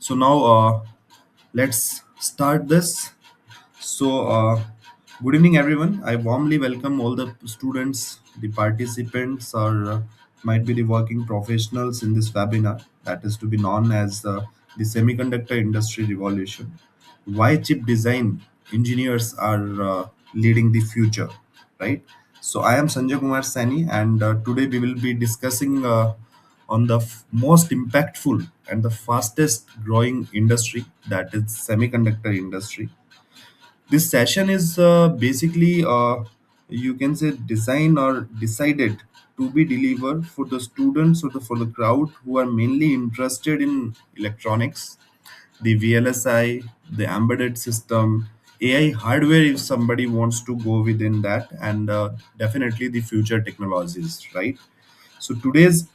So now let's start this. So, good evening, everyone. I warmly welcome all the students, the participants, or might be the working professionals in this webinar that is to be known as the semiconductor industry revolution. Why chip design engineers are leading the future, right? So, I am Sanjay Kumar Sani, and today we will be discussing on the most impactful and the fastest growing industry, that is semiconductor industry. This session is basically, you can say, designed or decided to be delivered for the students or for the crowd who are mainly interested in electronics, the VLSI, the embedded system, AI hardware if somebody wants to go within that, and definitely the future technologies, right? So today's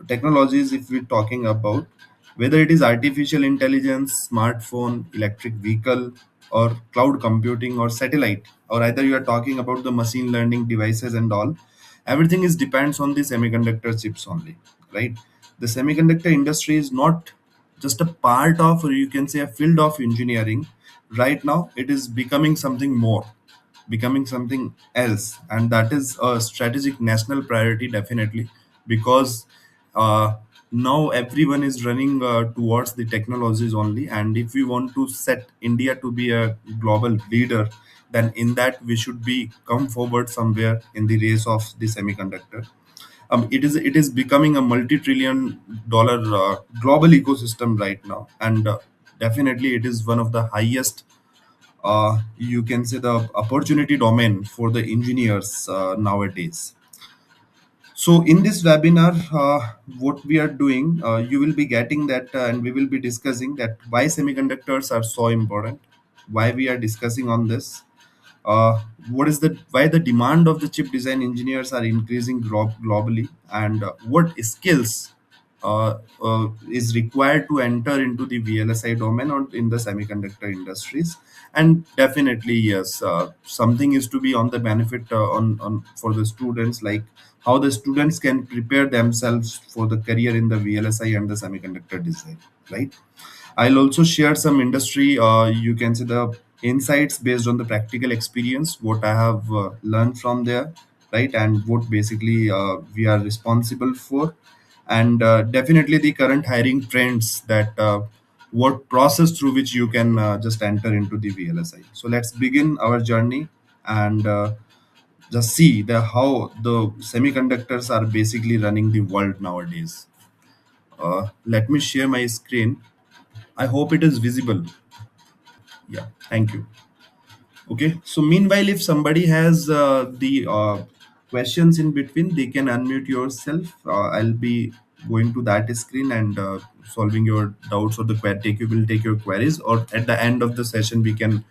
technologies, if we're talking about whether it is artificial intelligence, smartphone, electric vehicle, or cloud computing or satellite, or either you are talking about the machine learning devices and all, everything is depends on the semiconductor chips only, right? The semiconductor industry is not just a part of, or you can say a field of engineering. Right now, it is becoming something more, becoming something else, and that is a strategic national priority, definitely, because uh, now everyone is running towards the technologies only, and if we want to set India to be a global leader, then in that we should be come forward somewhere in the race of the semiconductor. It is becoming a multi-trillion dollar global ecosystem right now, and definitely it is one of the highest, you can say, the opportunity domain for the engineers nowadays. So in this webinar, what we are doing, you will be getting that, and we will be discussing that why semiconductors are so important, why we are discussing on this, what is the why the demand of the chip design engineers are increasing globally, and what skills is required to enter into the VLSI domain or in the semiconductor industries. And definitely, yes, something is to be on the benefit on for the students, like how the students can prepare themselves for the career in the VLSI and the semiconductor design, right? I'll also share some industry, you can say, the insights based on the practical experience, what I have learned from there, right? And what basically we are responsible for. And definitely the current hiring trends, that what process through which you can just enter into the VLSI. So let's begin our journey, and just see the how the semiconductors are basically running the world nowadays. Let me share my screen. I hope it is visible. Yeah, thank you. Okay, so meanwhile, if somebody has the questions in between, they can unmute yourself. I'll be going to that screen and solving your doubts, or the take you will take your queries, or at the end of the session we can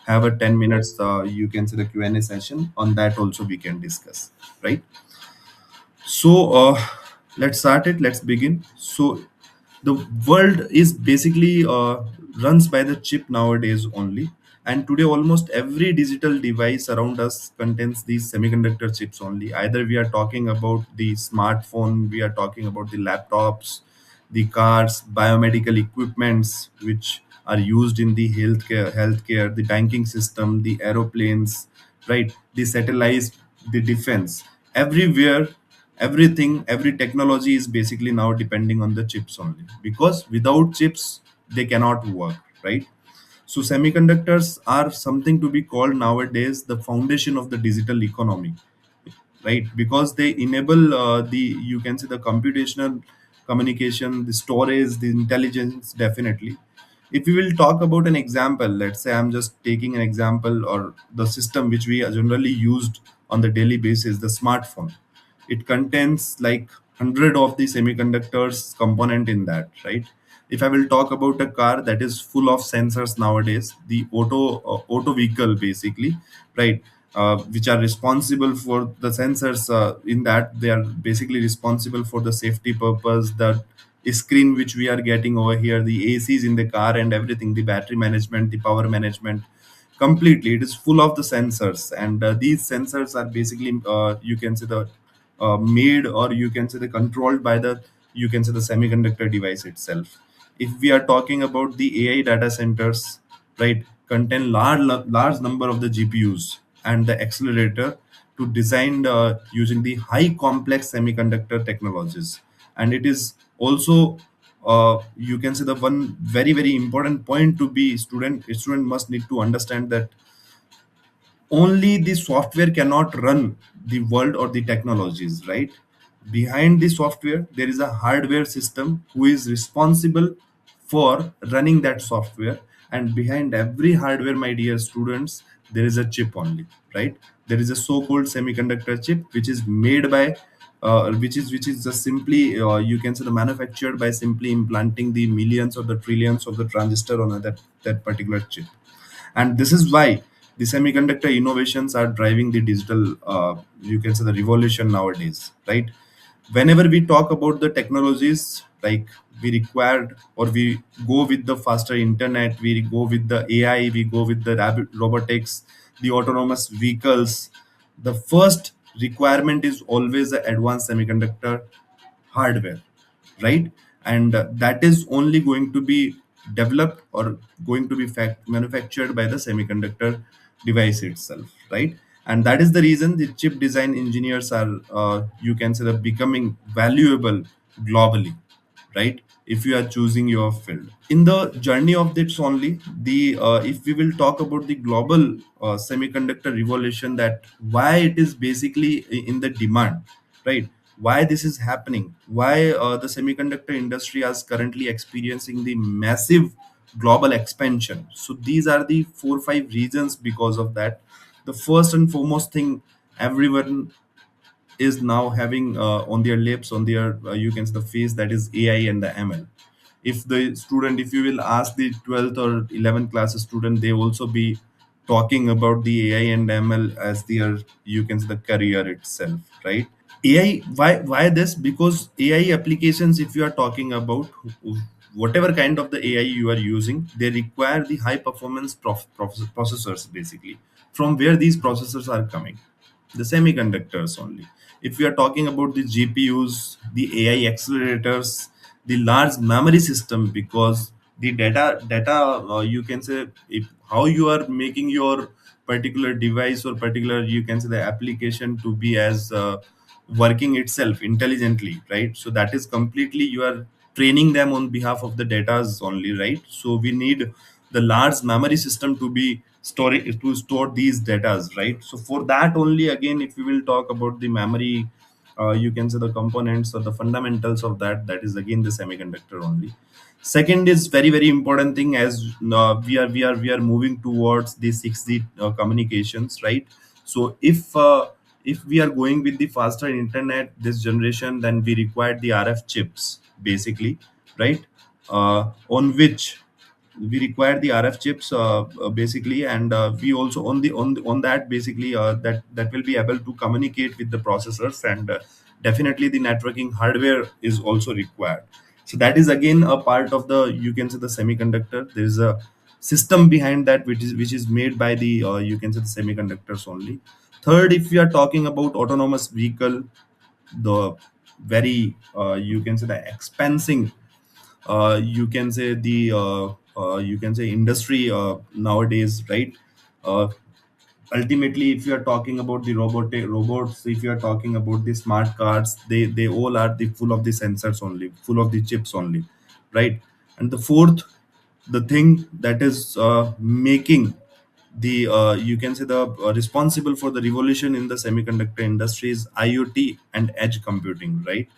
have a 10 minutes, you can say, the Q&A session. On that also we can discuss, right? So let's start it. Let's begin. So the world is basically runs by the chip nowadays only, and today almost every digital device around us contains these semiconductor chips only. Either we are talking about the smartphone, we are talking about the laptops, the cars, biomedical equipments which are used in the healthcare, the banking system, the aeroplanes, right? The satellites, the defense, everywhere, everything, every technology is basically now depending on the chips only, because without chips they cannot work, right? So semiconductors are something to be called nowadays the foundation of the digital economy, right? Because they enable the, you can say, the computational communication, the storage, the intelligence, definitely. If we will talk about an example, let's say I'm just taking an example, or the system which we are generally used on the daily basis, the smartphone. It contains like 100 of the semiconductors component in that, right? If I will talk about a car, that is full of sensors nowadays, the auto vehicle basically, right? Which are responsible for the sensors, in that they are basically responsible for the safety purpose, the screen which we are getting over here, the ACs in the car and everything, the battery management, the power management, completely it is full of the sensors. And these sensors are basically, you can say, the made, or you can say, the controlled by the, you can say, the semiconductor device itself. if we are talking about the AI data centers, right, contain large number of the GPUs and the accelerator to design using the high complex semiconductor technologies. And it is also, you can say, the one very important point to be student must need to understand that only the software cannot run the world or the technologies, right? Behind the software there is a hardware system who is responsible for running that software. And behind every hardware, my dear students, there is a chip only, right? There is a so-called semiconductor chip which is made by which is just simply, you can say, the manufactured by simply implanting the millions or the trillions of the transistor on that particular chip. And this is why the semiconductor innovations are driving the digital, you can say, the revolution nowadays, right? Whenever we talk about the technologies, like we required or we go with the faster internet, we go with the AI, we go with the robotics, the autonomous vehicles, the first requirement is always the advanced semiconductor hardware, right? And that is only going to be developed or going to be manufactured by the semiconductor device itself, right? And that is the reason the chip design engineers are, you can say, that becoming valuable globally, right? If you are choosing your field in the journey of this only, the if we will talk about the global semiconductor revolution, that why it is basically in the demand, right? Why this is happening, why the semiconductor industry is currently experiencing the massive global expansion. So these are the 4 5 reasons because of that. The first and foremost thing everyone is now having on their lips, on their, you can say, the face, that is AI and the ML. If the student, if you will ask the 12th or 11th class student, they also be talking about the AI and ML as their, you can say, the career itself, right? AI, why this? Because AI applications, if you are talking about whatever kind of the AI you are using, they require the high performance processors basically. From where these processors are coming? The semiconductors only. If we are talking about the GPUs, the AI accelerators, the large memory system, because the data, you can say, if, how you are making your particular device or particular, you can say, the application to be as working itself intelligently, right? So that is completely you are training them on behalf of the datas only, right? So we need the large memory system to be storing, to store these datas, right? So for that only, again, if we will talk about the memory, you can say, the components or the fundamentals of that, that is again the semiconductor only. Second is very important thing, as we are moving towards the 6G communications, right? So if we are going with the faster internet this generation, then we require the RF chips basically, right? On which we require the RF chips basically, and we also on that basically, that will be able to communicate with the processors, and definitely the networking hardware is also required. So that is again a part of the, you can say, the semiconductor. There is a system behind that which is made by the, you can say, the semiconductors only. Third, if we are talking about autonomous vehicle, the very, you can say, the expensive, you can say, the, you can say, industry nowadays, right? uh, Ultimately, if you are talking about the robots, if you are talking about the smart cars, they all are the full of the sensors only, full of the chips only, right? And the fourth, the thing that is making the, you can say, the responsible for the revolution in the semiconductor industry is IoT and edge computing, right?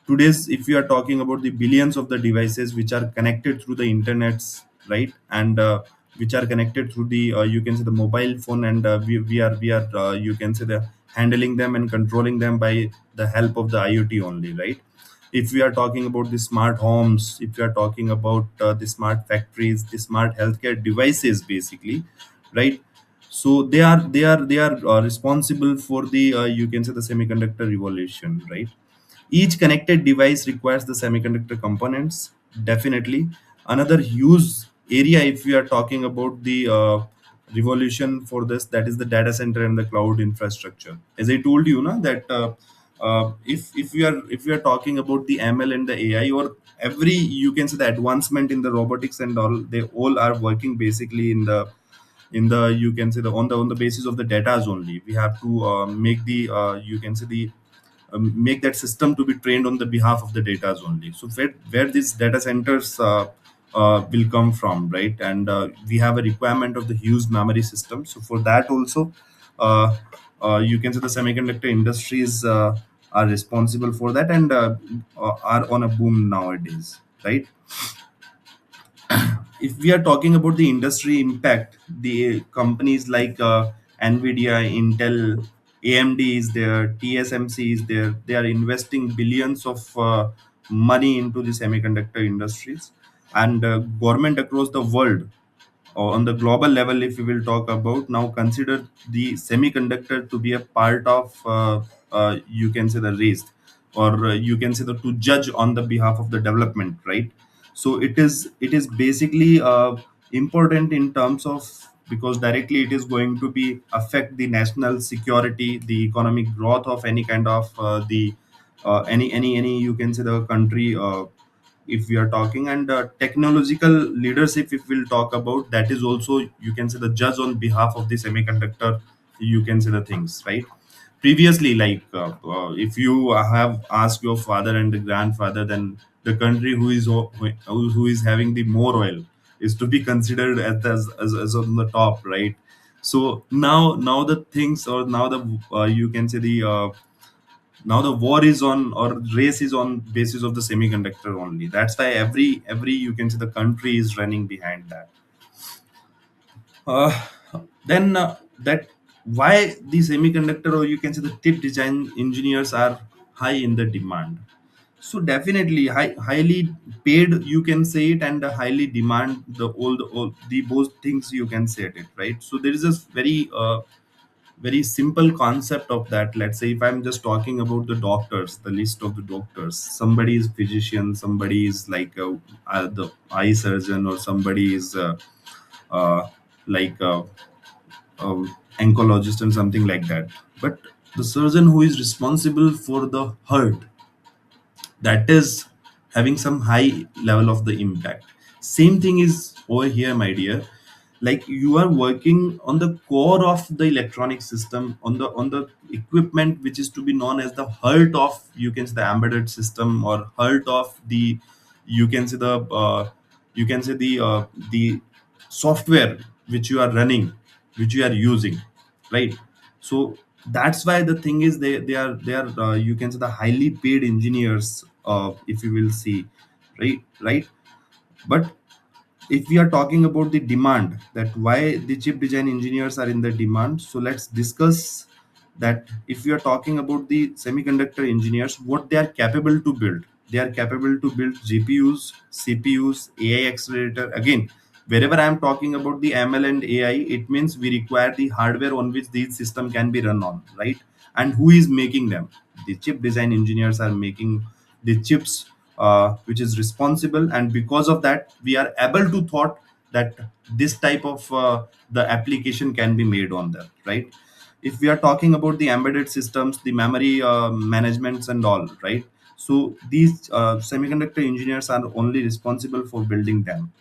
Today's, if we are talking about the billions of the devices which are connected through the internets, right? And which are connected through the, you can say, the mobile phone, and we are you can say, the handling them and controlling them by the help of the IoT only, right? If we are talking about the smart homes, if we are talking about the smart factories, the smart healthcare devices basically, right? So they are responsible for the, you can say, the semiconductor revolution, right? Each connected device requires the semiconductor components, definitely. Another huge area, if we are talking about the revolution for this, that is the data center and the cloud infrastructure. As I told you, that if we are talking about the ML and the AI, or every, you can say, the advancement in the robotics and all, they all are working basically in the, you can say, the on the basis of the data only. We have to make the, you can say, the make that system to be trained on the behalf of the data only. So where these data centers will come from, right? And we have a requirement of the huge memory system. So for that also, uh, you can say the semiconductor industries are responsible for that, and are on a boom nowadays, right? If we are talking about the industry impact, the companies like Nvidia, Intel, AMD is there, TSMC is there. They are investing billions of money into the semiconductor industries. And government across the world, or on the global level, if we will talk about now, consider the semiconductor to be a part of, you can say, the race, or you can say, the to judge on the behalf of the development, right? So it is basically important in terms of, because directly it is going to be affect the national security, the economic growth of any kind of the any, you can say, the country, if we are talking. And technological leadership, if we'll talk about, that is also, you can say, the judge on behalf of the semiconductor, you can say, the things, right? Previously, like, if you have asked your father and the grandfather, then the country who is having the more oil is to be considered as on the top, right? So now the things, or now the, you can say, the now the war is on, or race is on basis of the semiconductor only. That's why every, you can say, the country is running behind that. uh, then that why the semiconductor, or you can say, the chip design engineers are high in the demand. So definitely highly paid, you can say it, and highly demand, all the both things, you can say it, right? So there is a very simple concept of that. Let's say if I'm just talking about the doctors, the list of the doctors, somebody is physician, somebody is like the eye surgeon, or somebody is uh, like oncologist and something like that. But the surgeon who is responsible for the heart, that is having some high level of the impact. Same thing is over here, my dear. Like, you are working on the core of the electronic system, on the equipment which is to be known as the heart of, you can say, the embedded system, or heart of the, you can say, the software which you are running, which you are using, right? So that's why the thing is, they are you can say, the highly paid engineers, if you will see, right. But if we are talking about the demand, that why the chip design engineers are in the demand, so let's discuss that. If we are talking about the semiconductor engineers, what they are capable to build, they are capable to build GPUs, CPUs, AI accelerator. Again, wherever I am talking about the ML and AI, it means we require the hardware on which these system can be run on, right? And who is making them? The chip design engineers are making the chips, which is responsible. And because of that, we are able to thought that this type of the application can be made on that, right? If we are talking about the embedded systems, the memory managements and all, right? So these semiconductor engineers are only responsible for building them.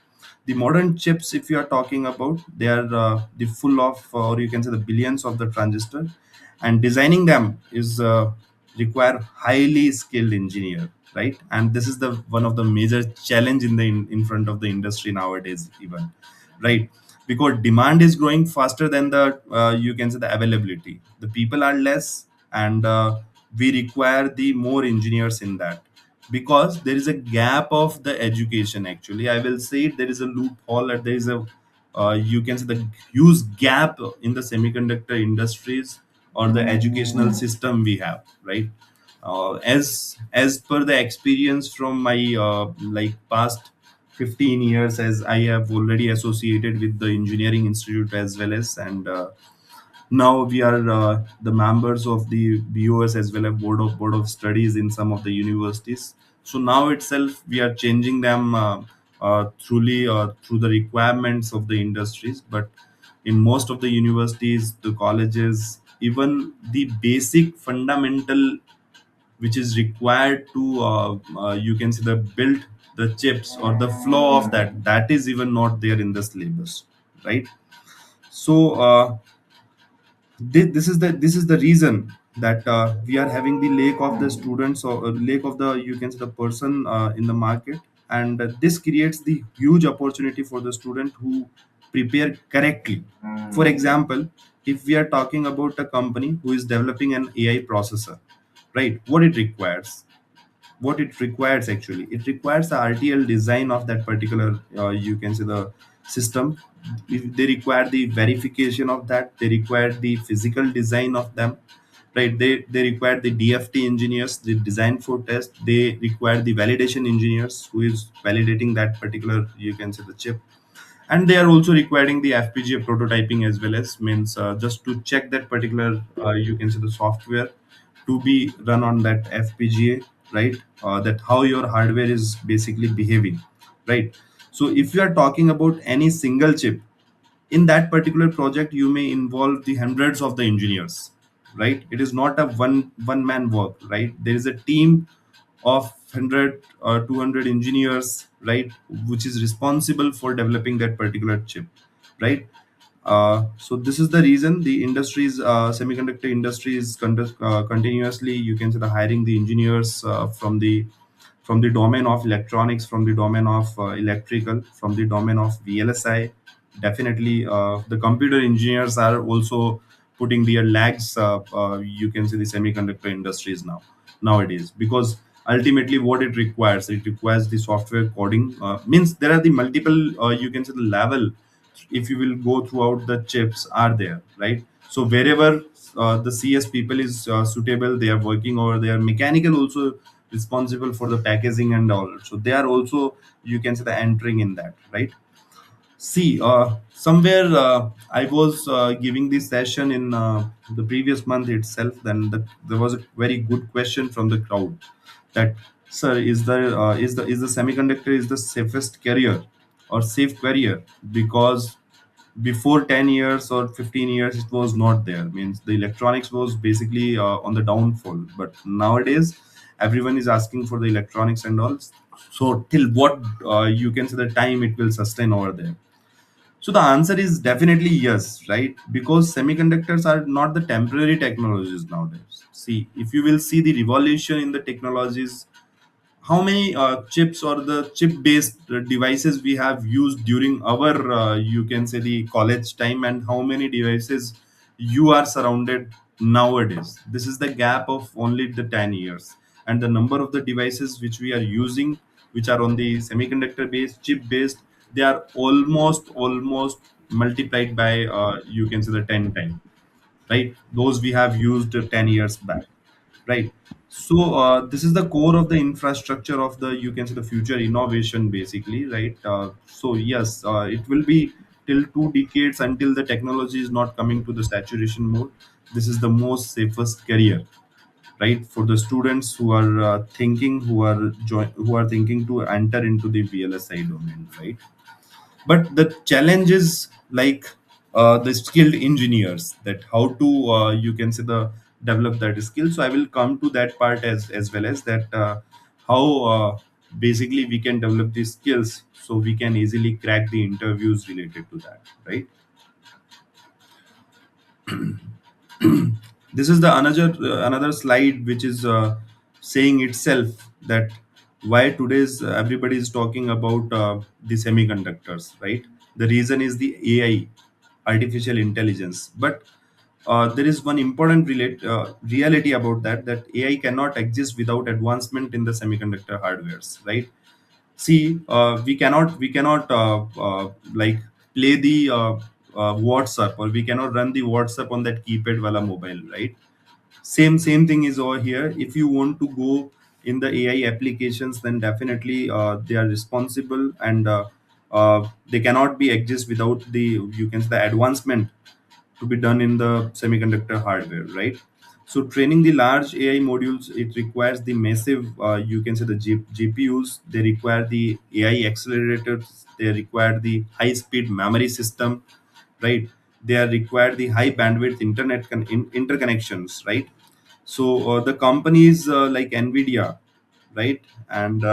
The modern chips, if you are talking about, they are the full of, or you can say, the billions of the transistor, and designing them is require highly skilled engineer, right? And this is the one of the major challenge in front of the industry nowadays, even, right? Because demand is growing faster than the, you can say, the availability. The people are less, and we require the more engineers in that, because there is a gap of the education. Actually, I will say there is a loophole, or there is a, you can say, the huge gap in the semiconductor industries, or the educational system we have, right? As per the experience from my like past 15 years, as I have already associated with the engineering institute as well as, and now we are the members of the BOS as well as board of studies in some of the universities. So now itself we are changing them truly through the requirements of the industries. But in most of the universities, the colleges, even the basic fundamental which is required to you can say the build the chips or the flow of that is even not there in the syllabus, right? So this is the reason that we are having the lack of the students or lack of the you can say the person in the market, and this creates the huge opportunity for the student who prepare correctly. For example, if we are talking about a company who is developing an AI processor, right, what it requires actually, it requires the RTL design of that particular you can say the system. If they require the verification of that, they require the physical design of them, right? They require the DFT engineers, the design for test. They require the validation engineers who is validating that particular you can say the chip, and they are also requiring the FPGA prototyping as well, as means just to check that particular you can say the software to be run on that FPGA, right? That how your hardware is basically behaving, right? So if you are talking about any single chip, in that particular project you may involve the hundreds of the engineers, right? It is not a one man work, right? There is a team of 100 or 200 engineers, right, which is responsible for developing that particular chip, right? So this is the reason the industries semiconductor industry is continuously you can say the hiring the engineers from the domain of electronics, from the domain of electrical, from the domain of VLSI. Definitely, the computer engineers are also putting their legs. You can see the semiconductor industries nowadays, because ultimately what it requires the software coding. Means there are the multiple you can say the level, if you will go throughout the chips are there, right? So wherever the CS people is suitable, they are working, or they are mechanical also responsible for the packaging and all, so they are also you can say the entering in that, right? See, somewhere I was giving this session in the previous month itself. Then there was a very good question from the crowd that, sir, is the semiconductor is the safest career or safe career? Because before 10 years or 15 years it was not there. Means the electronics was basically on the downfall, but nowadays everyone is asking for the electronics and all. So till what you can say the time it will sustain over there? So the answer is definitely yes, right? Because semiconductors are not the temporary technologies nowadays. See, if you will see the revolution in the technologies, how many chips or the chip based devices we have used during our you can say the college time, and how many devices you are surrounded nowadays. This is the gap of only the 10 years, and the number of the devices which we are using, which are on the semiconductor based chip based, they are almost multiplied by you can say the 10 times, right? Those we have used 10 years back, right? So this is the core of the infrastructure of the you can say the future innovation basically, right? So yes, it will be till 2 decades until the technology is not coming to the saturation mode. This is the most safest career, right, for the students who are who are thinking to enter into the VLSI domain, right? But the challenge is like the skilled engineers, that how to you can say the develop that skill. So I will come to that part as well, as that how basically we can develop these skills so we can easily crack the interviews related to that, right? This is the another slide which is saying itself that why today's everybody is talking about the semiconductors, right? The reason is the AI, artificial intelligence. But there is one important reality about that AI cannot exist without advancement in the semiconductor hardwares, right? See, we cannot like play the WhatsApp, or we cannot run the WhatsApp on that keypad wala mobile, right? Same thing is over here. If you want to go in the AI applications, then definitely they are responsible, and they cannot be exist without the you can say the advancement to be done in the semiconductor hardware, right? So training the large AI modules, it requires the massive, you can say the GPUs. They require the AI accelerators. They require the high speed memory system, right? They are required the high bandwidth internet interconnections, right? So the companies like Nvidia, right, and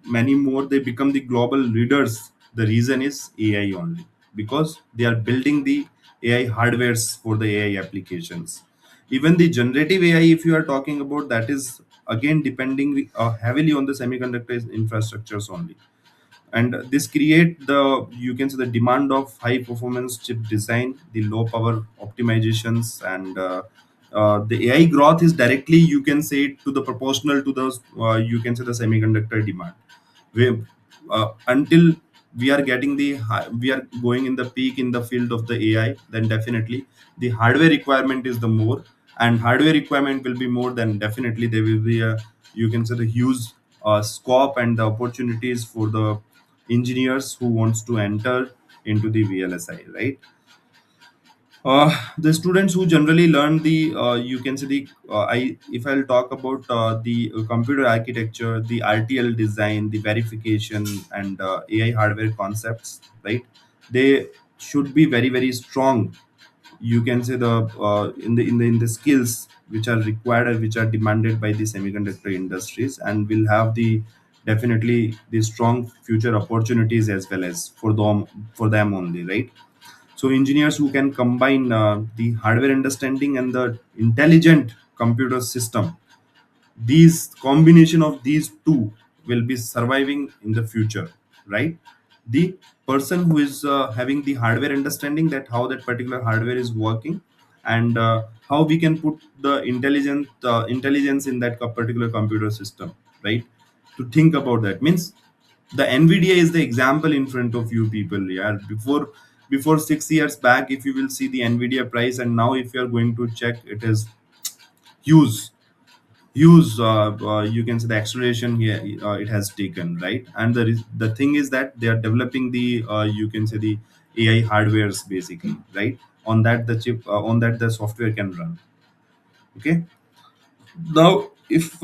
many more, they become the global leaders. The reason is AI only, because they are building the AI hardwares for the AI applications. Even the generative AI, if you are talking about, that is again depending heavily on the semiconductor infrastructures only. And this create the, you can say, the demand of high performance chip design, the low power optimizations, and the AI growth is directly, you can say, to the proportional to the you can say, the semiconductor demand. Until we are getting we are going in the peak in the field of the AI, then definitely the hardware requirement is the more, and hardware requirement will be more, then definitely there will be a, you can say, the huge scope and the opportunities for the engineers who wants to enter into the VLSI, right? The students who generally learn the, you can say, the I if I'll talk about the computer architecture, the RTL design, the verification, and AI hardware concepts, right? They should be very very strong. You can say the in the skills which are required and which are demanded by the semiconductor industries, and will have the definitely the strong future opportunities as well as for them only, right? So engineers who can combine the hardware understanding and the intelligent computer system, these combination of these two will be surviving in the future, right? The person who is having the hardware understanding, that how that particular hardware is working, and how we can put the intelligence in that particular computer system, right? To think about that means, the Nvidia is the example in front of you people. Yeah, before 6 years back, if you will see the Nvidia price, and now if you are going to check, it is huge, you can say, the acceleration here it has taken, right? And the thing is that they are developing the, you can say, the AI hardwares basically, right? On that the chip, on that the software can run. Okay. Now, if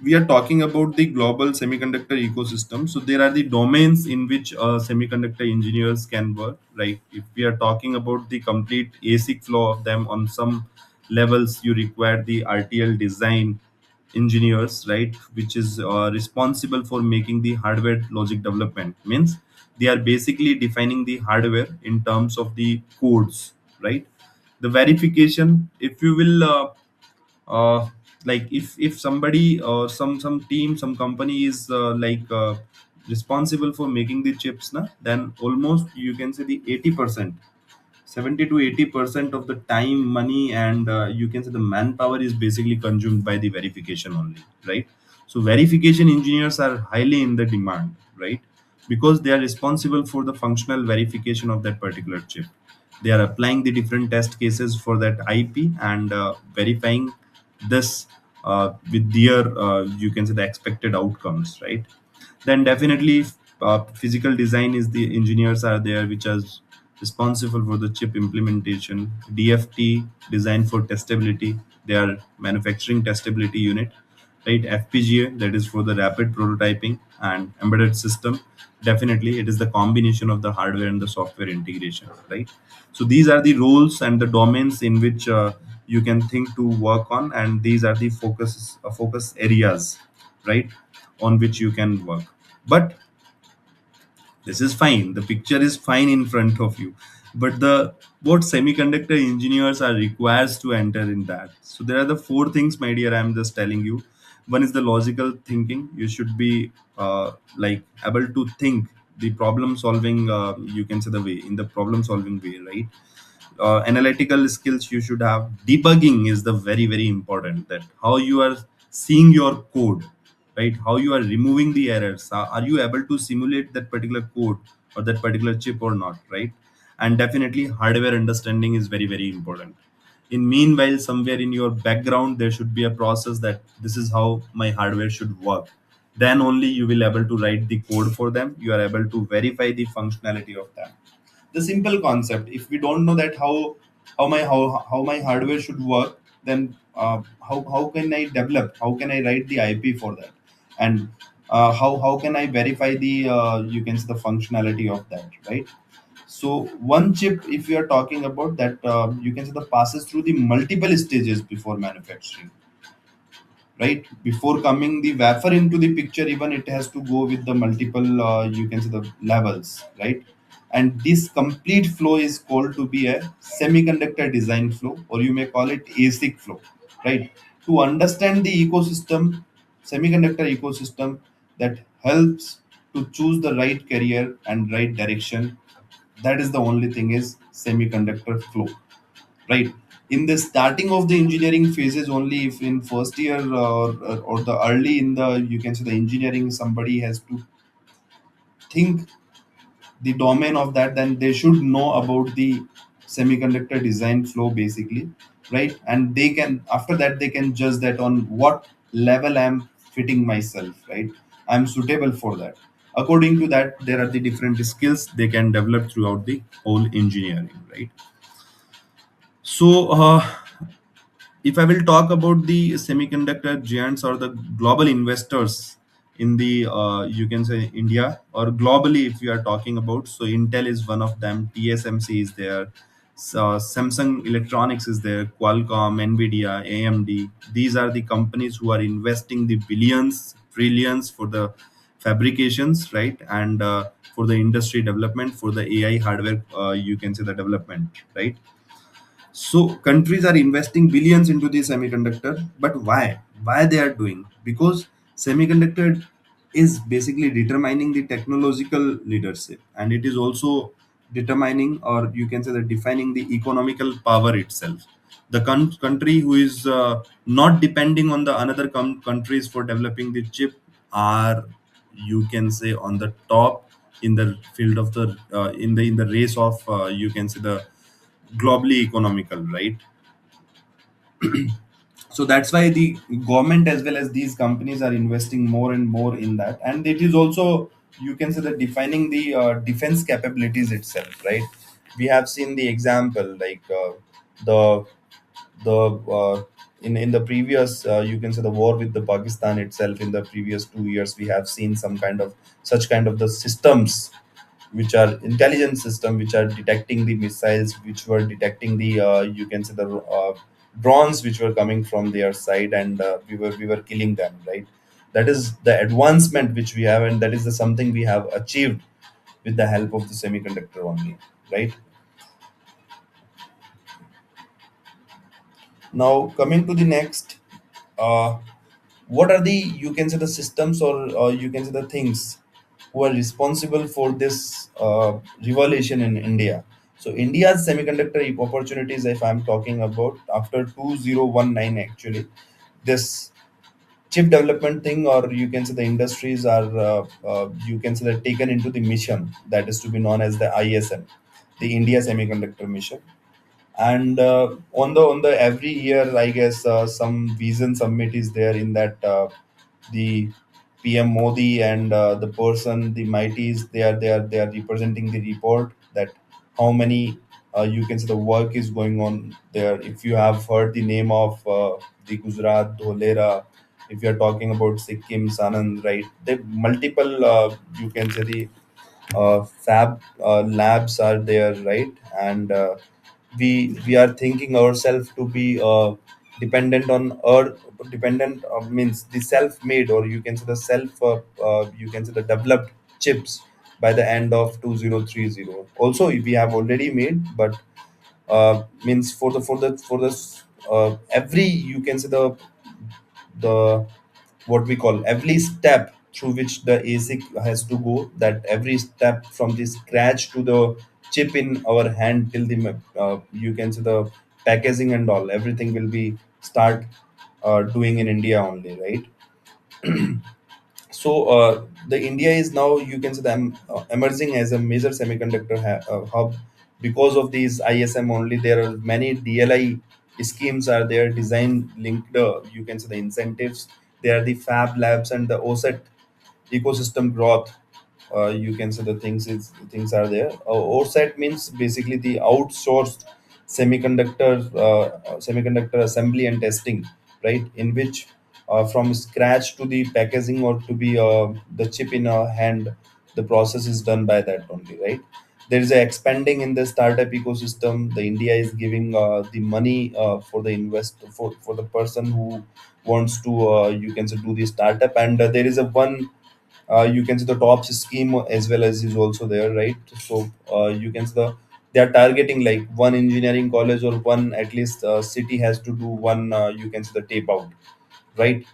we are talking about the global semiconductor ecosystem, so there are the domains in which semiconductor engineers can work. Like if we are talking about the complete ASIC flow of them, on some levels you require the RTL design engineers, right, which is responsible for making the hardware logic development. Means they are basically defining the hardware in terms of the codes, right? The verification, if you will like if somebody, some team, some company is responsible for making the chips na, then almost you can say the 80%, 70 to 80% of the time, money, and you can say the manpower is basically consumed by the verification only, right? So verification engineers are highly in the demand, right? Because they are responsible for the functional verification of that particular chip. They are applying the different test cases for that IP, and verifying this with their, you can say, the expected outcomes, right? Then definitely physical design is the engineers are there, which are responsible for the chip implementation. DFT, design for testability, they are manufacturing testability unit, right? FPGA, that is for the rapid prototyping. And embedded system, definitely it is the combination of the hardware and the software integration, right? So these are the roles and the domains in which you can think to work on, and these are the focus areas, right, on which you can work. But this is fine, the picture is fine in front of you, but the what semiconductor engineers are required to enter in that. So there are the four things, my dear, I'm just telling you. One is the logical thinking. You should be like able to think the problem solving, you can say, the way in the problem solving way, right? Analytical skills you should have. Debugging is the very very important, that how you are seeing your code, right? How you are removing the errors. Are you able to simulate that particular code or that particular chip or not, right? And definitely hardware understanding is very very important. In meanwhile, somewhere in your background there should be a process that this is how my hardware should work. Then only you will able to write the code for them. You are able to verify the functionality of them. The simple concept, if we don't know that how my hardware should work, then how can I develop, how can I write the IP for that, and how can I verify the, you can say, the functionality of that, right? So one chip, if you are talking about that, you can say that passes through the multiple stages before manufacturing, right? Before coming the wafer into the picture, even it has to go with the multiple, you can say the levels, right? And this complete flow is called to be a semiconductor design flow, or you may call it ASIC flow, right? To understand the ecosystem, semiconductor ecosystem, that helps to choose the right career and right direction. That is the only thing is semiconductor flow, right? In the starting of the engineering phases, only if in first year, or the early in the, you can say the engineering, somebody has to think the domain of that, then they should know about the semiconductor design flow basically, right? And they can, after that they can judge that on what level I'm fitting myself, right? I'm suitable for that. According to that, there are the different skills they can develop throughout the whole engineering, right? So if I will talk about the semiconductor giants or the global investors in the, you can say India or globally, if you are talking about, so Intel is one of them, TSMC is there, Samsung Electronics is there, Qualcomm, Nvidia, AMD. These are the companies who are investing the billions, trillions for the fabrications, right? And for the industry development, for the AI hardware, you can say the development, right? So countries are investing billions into the semiconductor, but why? Why they are doing? Because semiconductor is basically determining the technological leadership, and it is also determining, or you can say that defining the economical power itself. The country who is not depending on the another countries for developing the chip are, you can say, on the top in the field of the, in the race of, you can say the globally economical, right? So that's why the government as well as these companies are investing more and more in that, and it is also, you can say that defining the defense capabilities itself, right? We have seen the example like, the the in the previous, you can say the war with the Pakistan itself. In the previous 2 years, we have seen some kind of such kind of the systems, which are intelligence system, which are detecting the missiles, which were detecting the, you can say the, drones which were coming from their side, and we were killing them, right? That is the advancement which we have, and that is the something we have achieved with the help of the semiconductor only, right? Now coming to the next, uh, what are the, you can say the systems, or you can say the things who are responsible for this revolution in India. So India's semiconductor opportunities, if I'm talking about after 2019, actually, this chip development thing, or you can say the industries are, you can say that taken into the mission that is to be known as the ISM, the India Semiconductor Mission. And on the every year, I guess, some vision summit is there in that, the PM Modi and the person, the mighties, they are representing the report that how many, you can say the work is going on there. If you have heard the name of, the Gujarat Dholera, if you are talking about Sikkim Sanand, right? The multiple, you can say the, fab labs are there, right? And we are thinking ourselves to be dependent on earth, dependent, means the self-made, or you can say the self, you can say the developed chips by the end of 2030. Also we have already made, but means for the every, you can say the what we call every step through which the ASIC has to go, that every step from the scratch to the chip in our hand till the, you can say the packaging and all, everything will be start doing in India only, right? So the India is now, you can say the, emerging as a major semiconductor hub. Because of these ISM only, there are many DLI schemes are there, design linked, you can say the incentives. There are the fab labs and the OSET ecosystem growth. You can say the things are there. OSAT means basically the outsourced semiconductor assembly and testing, right? In which, from scratch to the packaging or to be the chip in a hand, the process is done by that only, right? There is a expanding in the startup ecosystem. The India is giving the money for the for the person who wants to you can say do the startup. And there is a one you can see the tops scheme as well as is also there, right? So you can see they are targeting like one engineering college or one at least city has to do one you can see the tape out, right?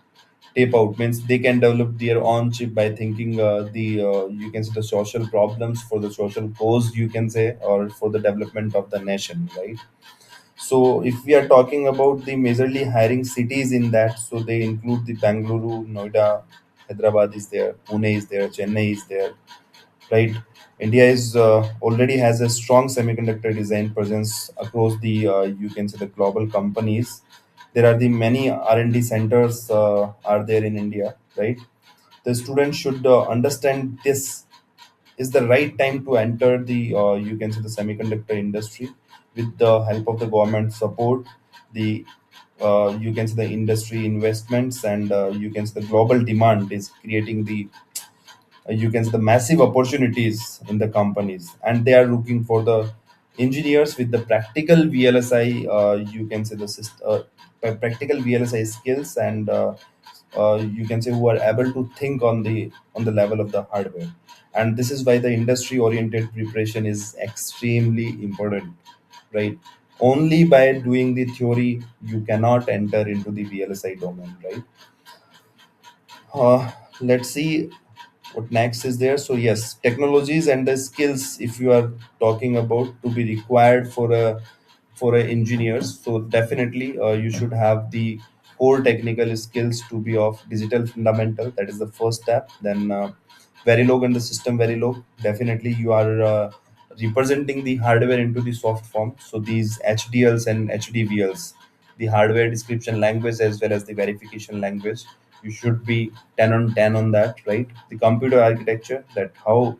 Tape out means they can develop their own chip by thinking the you can say the social problems for the social cause, you can say, or for the development of the nation, right? So if we are talking about the majorly hiring cities in that, so they include the Bangalore, Noida, Hyderabad is there, Pune is there, Chennai is there, right? India is already has a strong semiconductor design presence across the you can say the global companies. There are the many R&D centers are there in India, right? The students should understand this is the right time to enter the you can say the semiconductor industry with the help of the government support, the you can say the industry investments, and you can say the global demand is creating the you can see the massive opportunities in the companies, and they are looking for the engineers with the practical VLSI you can say the practical VLSI skills, and you can say who are able to think on the level of the hardware. And this is why the industry oriented preparation is extremely important, right? Only by doing the theory you cannot enter into the VLSI domain, right? Let's see what next is there. So yes, technologies and the skills, if you are talking about to be required for a engineers, so definitely you should have the core technical skills to be of digital fundamental. That is the first step. Then Verilog and the system Verilog, definitely you are representing the hardware into the soft form. So these HDLs and HDVLs, the hardware description language as well as the verification language, you should be 10 on 10 on that, right? The computer architecture, that how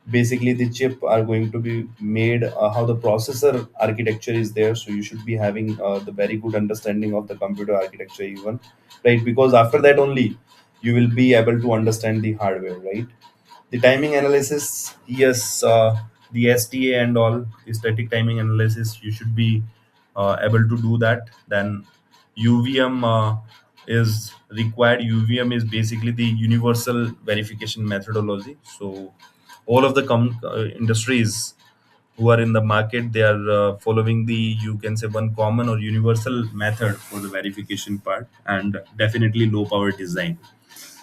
basically the chip are going to be made, how the processor architecture is there, so you should be having the very good understanding of the computer architecture even, right? Because after that only you will be able to understand the hardware, right? The timing analysis, yes, the STA and all, the static timing analysis, you should be able to do that. Then UVM is required. UVM is basically the universal verification methodology. So all of the industries who are in the market, they are following the you can say one common or universal method for the verification part, and definitely low power design.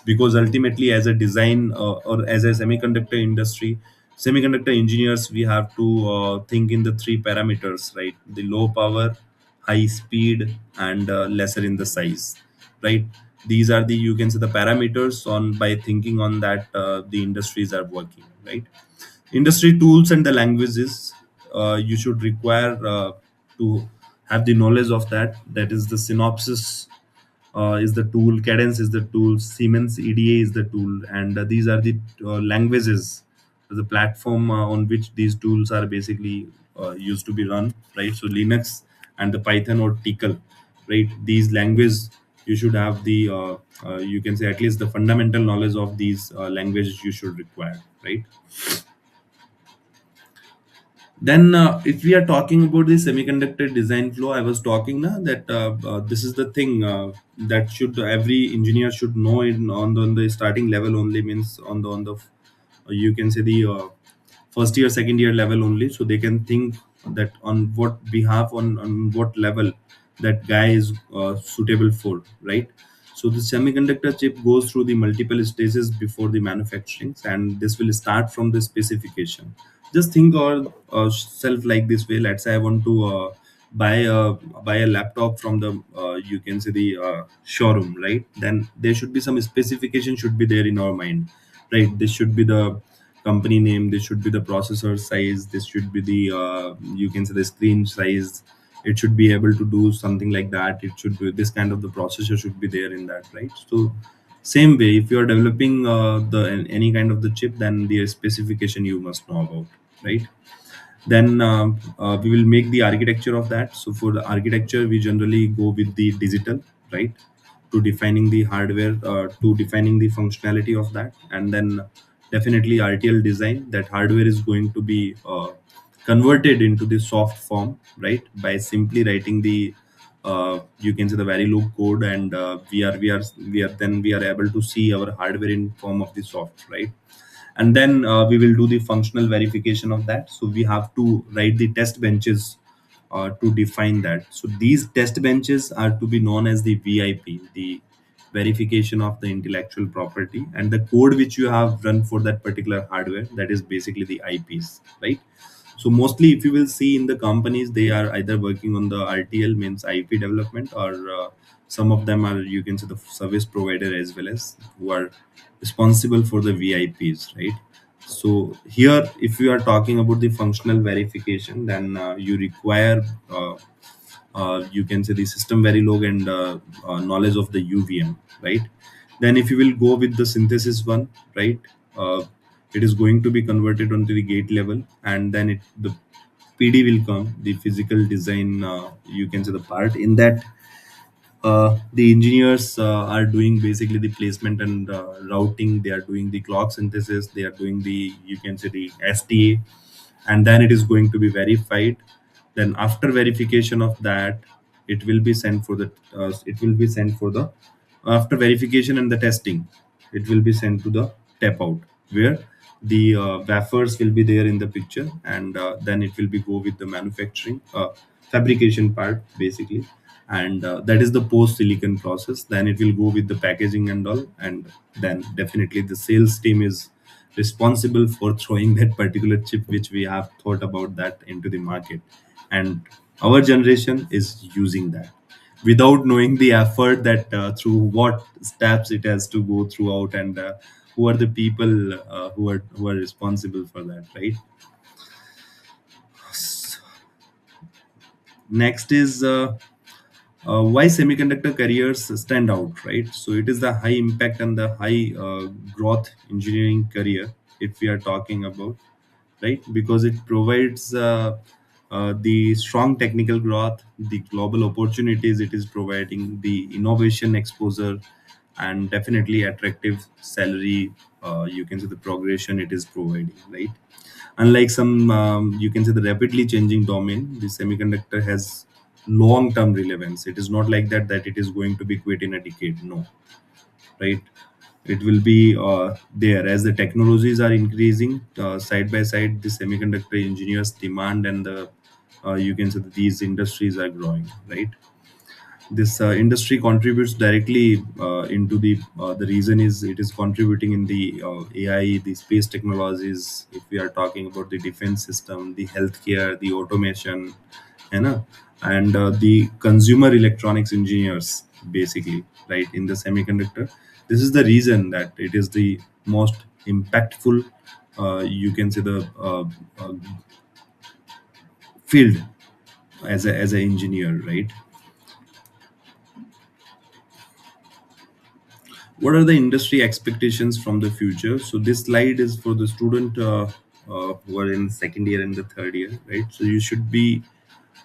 Because ultimately as a design or as a semiconductor industry, semiconductor engineers, we have to think in the three parameters, right? The low power, high speed, and lesser in the size, right? These are the you can say the parameters on by thinking on that the industries are working, right? Industry tools and the languages, you should require to have the knowledge of that. That is the synopsis is the tool, Cadence is the tool, Siemens EDA is the tool, and these are the languages, the platform on which these tools are basically used to be run, right? So Linux and the Python or Tcl, right? These languages you should have the you can say at least the fundamental knowledge of these languages you should require, right? Then, if we are talking about the semiconductor design flow, I was talking now that this is the thing that should every engineer should know in on the starting level only, means on the you can say the first year, second year level only, so they can think that on what behalf, on what level that guy is suitable for, right? So the semiconductor chip goes through the multiple stages before the manufacturing, and this will start from the specification. Just think or self like this way. Let's say I want to buy a buy a laptop from the you can say the showroom, right? Then there should be some specification should be there in our mind, right? This should be the company name, this should be the processor size, this should be the you can say the screen size, it should be able to do something like that, it should be this kind of the processor should be there in that, right? So same way, if you are developing the any kind of the chip, then the specification you must know about, right? Then we will make the architecture of that. So for the architecture we generally go with the digital, right? To defining the hardware, to defining the functionality of that. And then definitely RTL design. That hardware is going to be converted into the soft form, right, by simply writing the you can say the very low code, and we are able to see our hardware in form of the soft, right. And then we will do the functional verification of that. So we have to write the test benches to define that. So these test benches are to be known as the VIP, the verification of the intellectual property, and the code which you have run for that particular hardware, that is basically the IPs, right. So mostly, if you will see in the companies, they are either working on the RTL, means IP development, or some of them are, you can say, the service provider as well, as who are responsible for the VIPs, right? So here, if you are talking about the functional verification, then you require you can say the system Verilog and knowledge of the UVM, right? Then if you will go with the synthesis one, right? It is going to be converted onto the gate level, and then the PD will come, the physical design. You can say the part in that the engineers are doing basically the placement and routing. They are doing the clock synthesis. They are doing the, you can say, the STA, and then it is going to be verified. Then after verification of that, it will be sent for the after verification and the testing, it will be sent to the tap out, where the wafers will be there in the picture, and then it will be go with the manufacturing fabrication part basically. And that is the post silicon process. Then it will go with the packaging and all, and then definitely the sales team is responsible for throwing that particular chip which we have thought about that into the market. And our generation is using that without knowing the effort that through what steps it has to go throughout, and who are the people who are responsible for that, right. Next is why semiconductor careers stand out, right. So it is the high impact and the high growth engineering career, if we are talking about, right, because it provides the strong technical growth, the global opportunities it is providing, the innovation exposure, and definitely attractive salary, you can say the progression it is providing, right. Unlike some, you can say, the rapidly changing domain, the semiconductor has long term relevance. It is not like that it is going to be quit in a decade, no, right. It will be there as the technologies are increasing side by side. The semiconductor engineers demand, and the you can say that these industries are growing, right. This industry contributes directly into the reason is it is contributing in the AI, the space technologies. If we are talking about the defense system, the healthcare, the automation, you know, and the consumer electronics engineers, basically, right, in the semiconductor. This is the reason that it is the most impactful, you can say, the field as an engineer, right. What are the industry expectations from the future? So this slide is for the student who are in second year and the third year, right. So you should be,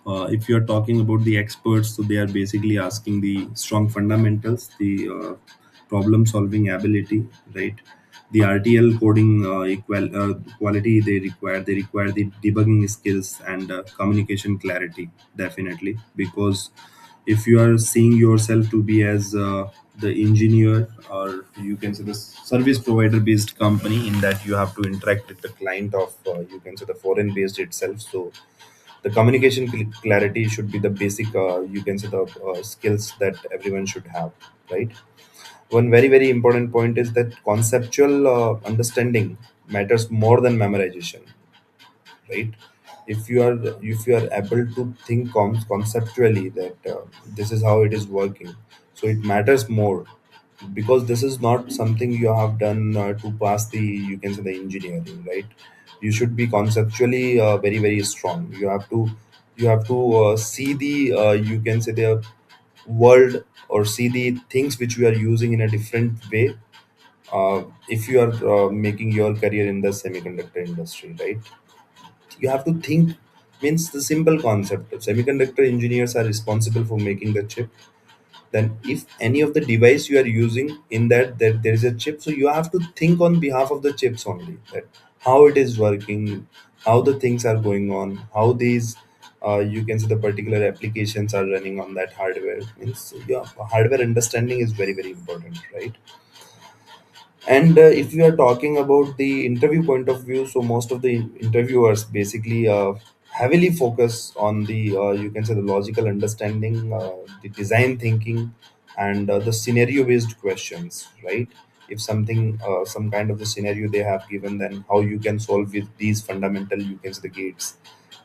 if you are talking about the experts, so they are basically asking the strong fundamentals, the problem solving ability, right. The RTL coding quality they require the debugging skills and communication clarity, definitely, because if you are seeing yourself to be as the engineer, or you can say the service provider based company, in that you have to interact with the client of, you can say, the foreign based itself. So the communication clarity should be the basic, you can say, the skills that everyone should have, right. One very very important point is that conceptual understanding matters more than memorization, right. If you are able to think conceptually that this is how it is working, so it matters more, because this is not something you have done to pass the, you can say, the engineering, right. You should be conceptually very very strong. You have to see the, you can say, the world, or see the things which we are using in a different way, if you are making your career in the semiconductor industry, right. You have to think, means the simple concept. Semiconductor engineers are responsible for making the chip. then if any of the device you are using in that there is a chip, so you have to think on behalf of the chips only, that how it is working, how the things are going on, how these you can see the particular applications are running on that hardware. Means, yeah, hardware understanding is very very important, right? And if we are talking about the interview point of view, so most of the interviewers basically heavily focus on the you can say the logical understanding, the design thinking, and the scenario based questions, right? If something, some kind of the scenario they have given, then how you can solve with these fundamental, you can say the gates,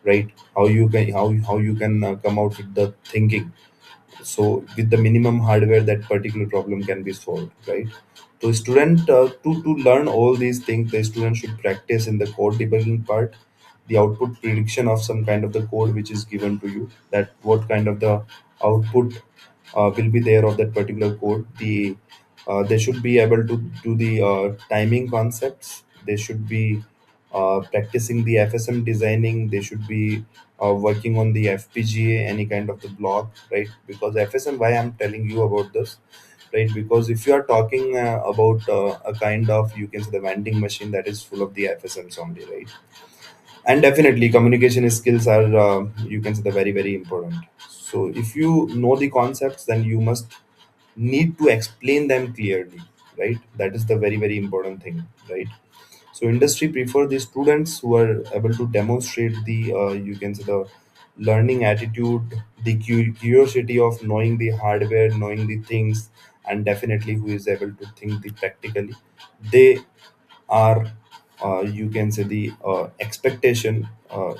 right? How you can come out with the thinking, so with the minimum hardware that particular problem can be solved, right? So student, to learn all these things, the student should practice in the code debugging part, the output prediction of some kind of the code which is given to you, that what kind of the output will be there of that particular code. They should be able to do the timing concepts. They should be practicing the FSM designing. They should be working on the FPGA, any kind of the block, right? Because FSM, why I'm telling you about this, right? Because if you are talking about a kind of, you can say the vending machine that is full of the FSMs only, right? And definitely communication skills are, you can say the very very important. So if you know the concepts, then you must need to explain them clearly, right? That is the very very important thing, right? So industry prefer the students who are able to demonstrate the you can say the learning attitude, the curiosity of knowing the hardware, knowing the things, and definitely who is able to think the practically. They are, you can say the expectation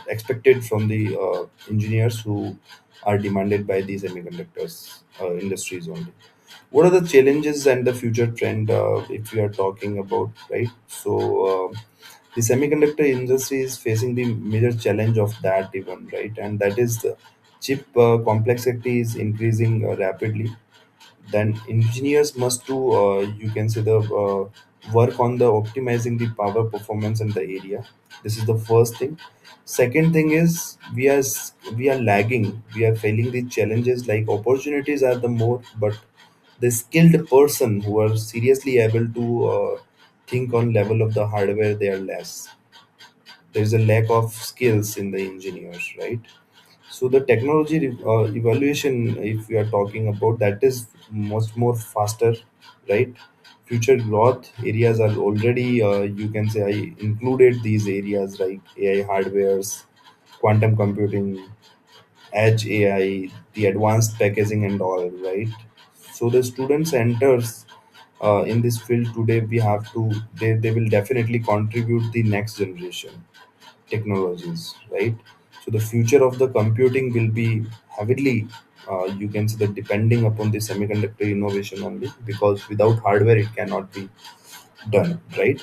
expected from the engineers who are demanded by the semiconductors industries only. What are the challenges and the future trend, if we are talking about, right? So the semiconductor industry is facing the major challenge of that even, right? And that is the chip complexity is increasing rapidly. Then engineers must do, you can say the work on the optimizing the power performance in the area. This is the first thing. Second thing is we are lagging, we are failing the challenges, like opportunities are the more, but the skilled person who are seriously able to think on level of the hardware, they are less. There is a lack of skills in the engineers, right? So the technology evaluation, if we are talking about, that is much more faster, right? Future growth areas are already, you can say, I included these areas like AI hardwares, quantum computing, edge AI, the advanced packaging and all, right? So the students enters in this field today, we have to, they will definitely contribute the next generation technologies, right? So the future of the computing will be heavily, you can say that depending upon the semiconductor innovation only, because without hardware it cannot be done, right?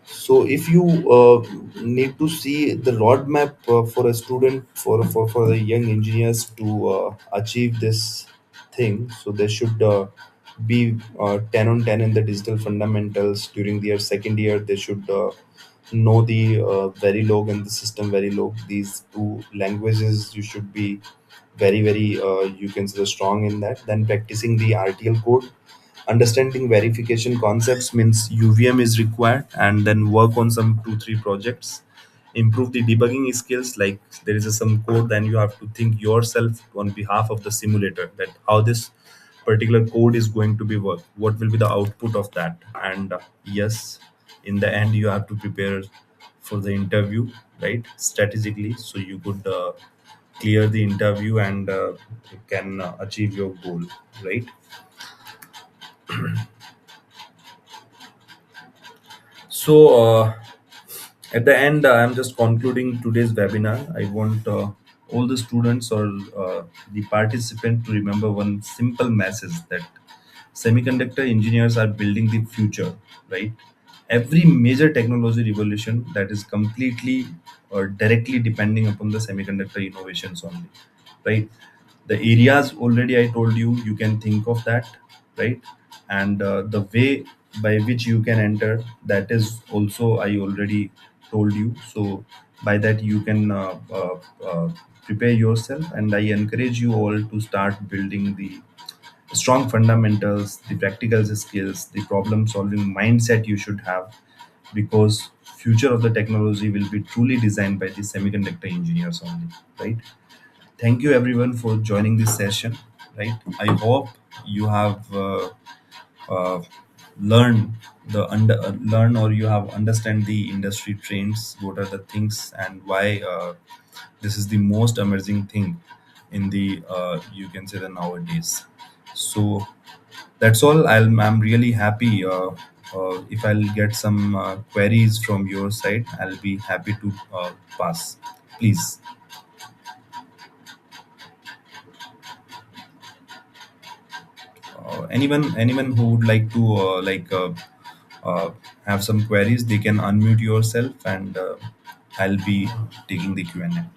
So if you need to see the roadmap for a student, for the young engineers to achieve this thing, so they should be 10 on 10 in the digital fundamentals. During their second year, they should know the Verilog and the system Verilog. These two languages you should be very very, you can say, strong in that. Then practicing the RTL code, understanding verification concepts, means UVM is required, and then work on some 2 3 projects. Improve the debugging skills, like there is some code, then you have to think yourself on behalf of the simulator, that how this particular code is going to be work, what will be the output of that. And yes, in the end you have to prepare for the interview, right, strategically, so you could clear the interview and can achieve your goal, right? So at the end, I'm just concluding today's webinar. I want all the students or the participant to remember one simple message, that semiconductor engineers are building the future, right? Every major technology revolution that is completely or directly depending upon the semiconductor innovations only, right? The areas already I told you, you can think of that, right? And the way by which you can enter, that is also I already told you. So by that you can prepare yourself, and I encourage you all to start building the strong fundamentals, the practical skills, the problem solving mindset you should have, because future of the technology will be truly designed by the semiconductor engineers only, right? Thank you everyone for joining this session, right? I hope you have uh, learn learn, or you have understand the industry trends, what are the things and why this is the most emerging thing in the you can say the nowadays. So that's all. I'm really happy if I'll get some queries from your side. I'll be happy to pass, please. Anyone who would like to uh, have some queries, they can unmute yourself, and I'll be taking the Q&A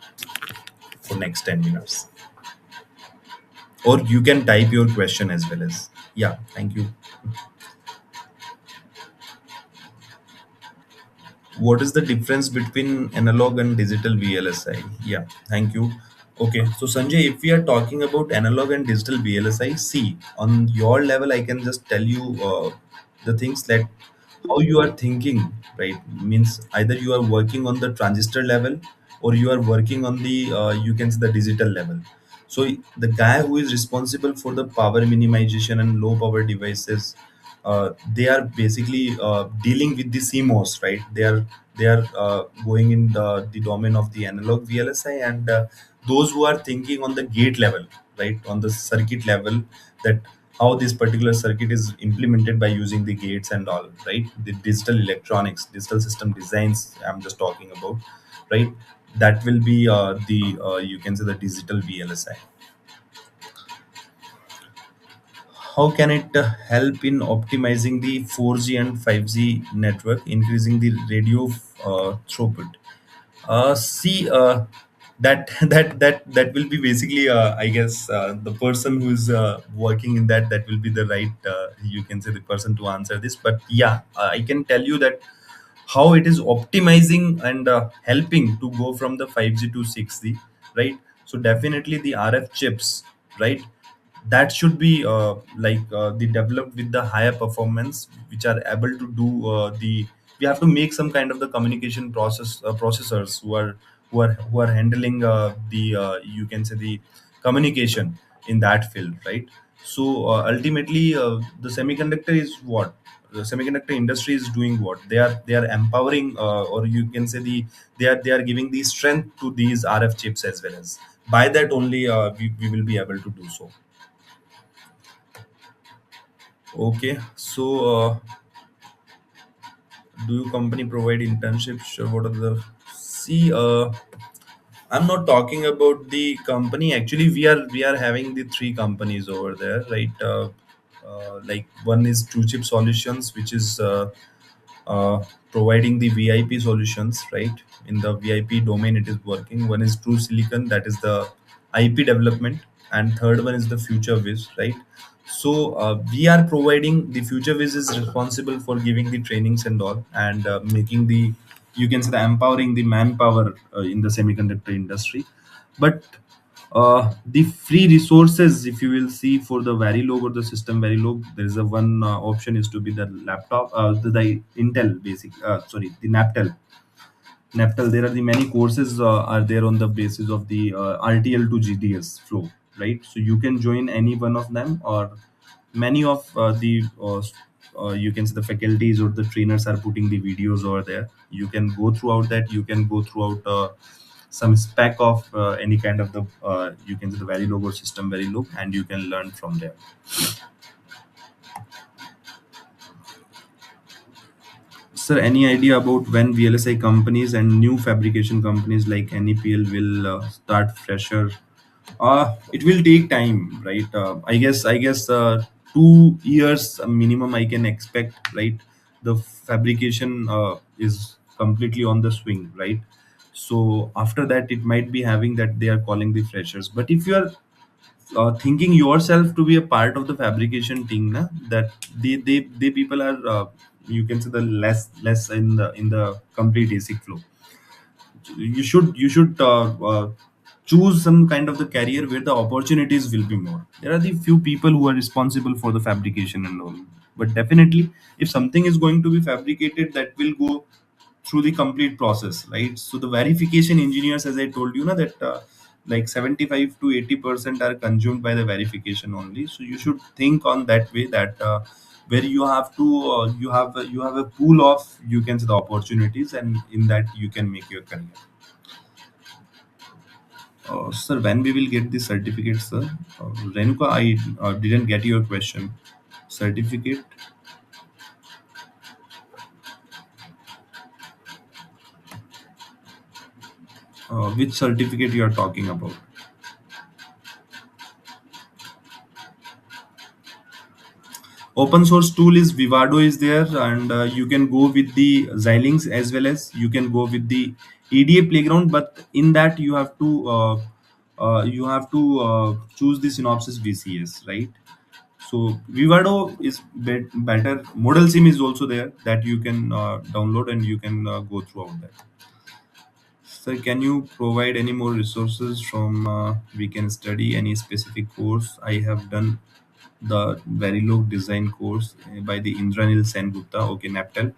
for next 10 minutes, or you can type your question as well as. Yeah, thank you. What is the difference between analog and digital VLSI? Yeah, thank you. Okay, so Sanjay, if we are talking about analog and digital VLSI, see, on your level, I can just tell you the things that how you are thinking, right? Means either you are working on the transistor level, or you are working on the you can say the digital level. So the guy who is responsible for the power minimization and low power devices, they are basically dealing with the CMOS, right? They are going in the domain of the analog VLSI, and those who are thinking on the gate level, right, on the circuit level, that how this particular circuit is implemented by using the gates and all, right? The digital electronics, digital system designs, I'm just talking about, right? That will be the you can say the digital VLSI. How can it help in optimizing the 4G and 5G network, increasing the radio throughput? See, that will be basically, I guess, the person who's working in that will be the right, you can say, the person to answer this. But yeah, I can tell you that how it is optimizing and helping to go from the 5G to 6G, right? So definitely the RF chips, right? That should be the developed with the higher performance, which are able to do the we have to make some kind of the communication processors who are handling the you can say the communication in that field, right? So ultimately the semiconductor is what the semiconductor industry is doing, what they are empowering, or you can say they are giving the strength to these RF chips as well as, by that only we will be able to do so. Okay, so do you company provide internships? Sure. What are the see? I'm not talking about the company. Actually, we are having the three companies over there, right? Like one is True Chip Solutions, which is uh, providing the VIP solutions, right? In the VIP domain, it is working. One is True Silicon, that is the IP development, and third one is the FutureWiz, right? So we are providing the FutureWiz is responsible for giving the trainings and all, and making the you can say the empowering the manpower in the semiconductor industry. But the free resources, if you will see for the Verilog or the system Verilog, there is a one option is to be the laptop, the Intel basic, sorry, the Naptel. There are the many courses are there on the basis of the RTL to GDS flow, right? So you can join any one of them, or many of you can say the faculties or the trainers are putting the videos over there. You can go throughout that. You can go throughout some spec of any kind of the you can say the Verilog or system Verilog, and you can learn from there. Sir, any idea about when VLSI companies and new fabrication companies like NEPL will start fresher? It will take time, right? I guess 2 years minimum I can expect, right? The fabrication is completely on the swing, right? So after that, it might be having that they are calling the freshers. But if you are thinking yourself to be a part of the fabrication team, na, that they people are you can say the less in the complete ASIC flow. You should choose some kind of the career where the opportunities will be more. There are the few people who are responsible for the fabrication and all, but definitely if something is going to be fabricated, that will go through the complete process, right? So the verification engineers, as I told you, na, that like 75 to 80% are consumed by the verification only. So you should think on that way, that where you have to you have a pool of, you can say, the opportunities, and in that you can make your career. Sir, when we will get the certificate, sir? Renuka, I didn't get your question. Certificate? Which certificate you are talking about? Open source tool is Vivado is there, and you can go with the Xilinx, as well as you can go with the EDA playground. But in that you have to choose the Synopsys VCS, right? So Vivado is better. Model Sim is also there that you can download, and you can go throughout that. Sir, can you provide any more resources from we can study any specific course? I have done the Verilog design course by the Indranil Sen Gupta. Okay, Naptel.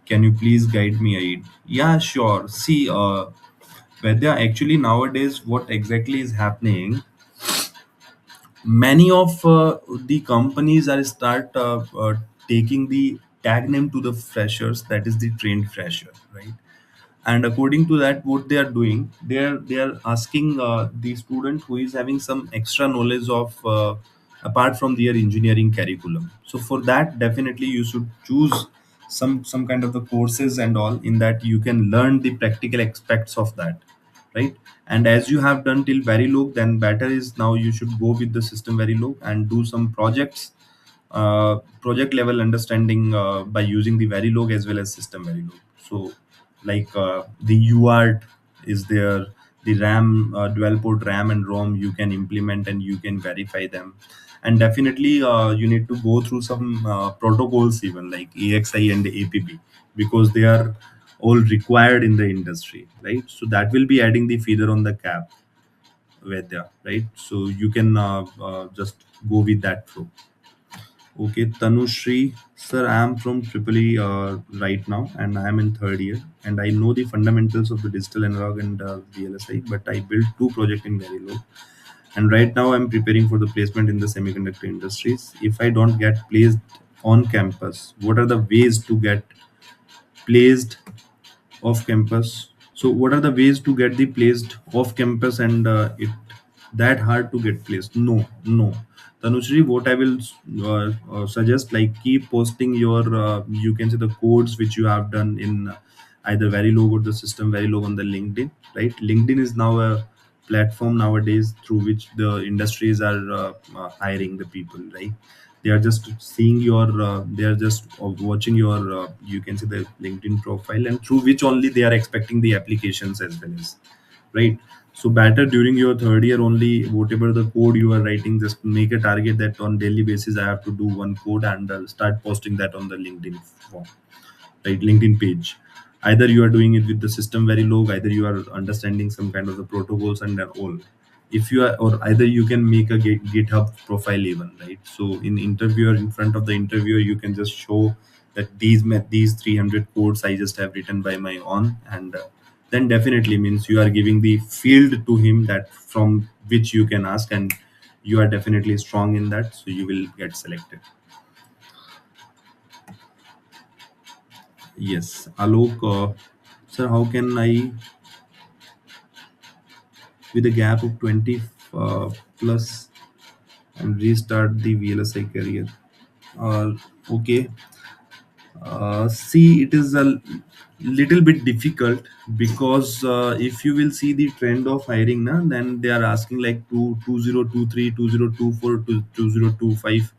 Can you please guide me? Yeah, sure. See, Vedya, actually nowadays what exactly is happening, many of the companies are start taking the tag name to the freshers, that is the trained fresher, right? And according to that, what they are doing, they are asking the student who is having some extra knowledge of apart from their engineering curriculum. So for that, definitely you should choose some kind of the courses and all, in that you can learn the practical aspects of that, right? And as you have done till Verilog, then better is now you should go with the system Verilog and do some projects, project level understanding by using the Verilog as well as system Verilog. So like the UART is there, the RAM, dual port RAM and ROM you can implement and you can verify them. And definitely you need to go through some protocols, even like AXI and APB, because they are all required in the industry, right? So that will be adding the feather on the cap, Vedya, right? So you can just go with that flow. Okay, Tanushri, sir, I am from Triple E right now, and I am in third year, and I know the fundamentals of the digital analog and VLSI, but I built two projects in very low, and right now I'm preparing for the placement in the semiconductor industries. If I don't get placed on campus, what are the ways to get placed off campus? So what are the ways to get the placed off campus, and it that hard to get placed? No, no. Tanushri, what I will suggest, like keep posting your you can say the codes which you have done in either Verilog or the system Verilog on the LinkedIn, right? LinkedIn is now a platform nowadays through which the industries are hiring the people, right? They are just seeing your they are just watching your you can say the LinkedIn profile, and through which only they are expecting the applications as well as, right? So better during your third year only, whatever the code you are writing, just make a target that on daily basis I have to do one code, and start posting that on the LinkedIn form, right? LinkedIn page. Either you are doing it with the system very low, either you are understanding some kind of the protocols and all. If you are, or either you can make a GitHub profile even, right? So in interviewer, in front of the interviewer, you can just show that these 300 codes I just have written by my own, and then definitely means you are giving the field to him that from which you can ask, and you are definitely strong in that, so you will get selected. Yes, Alok, sir, how can I, with a gap of 20 plus, and restart the VLSI career? Okay, see, it is a little bit difficult, because if you will see the trend of hiring, na, then they are asking like 2023, 2024 to 2025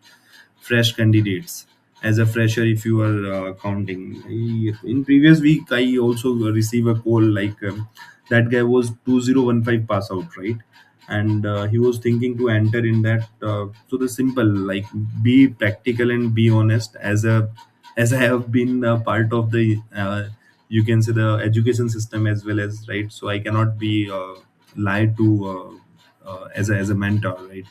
fresh candidates as a fresher. If you are counting, in previous week I also received a call, like that guy was 2015 pass out, right? And he was thinking to enter in that, so the simple, like, be practical and be honest. as I have been part of the you can say the education system as well as, right. So I cannot be lied to as a mentor, right,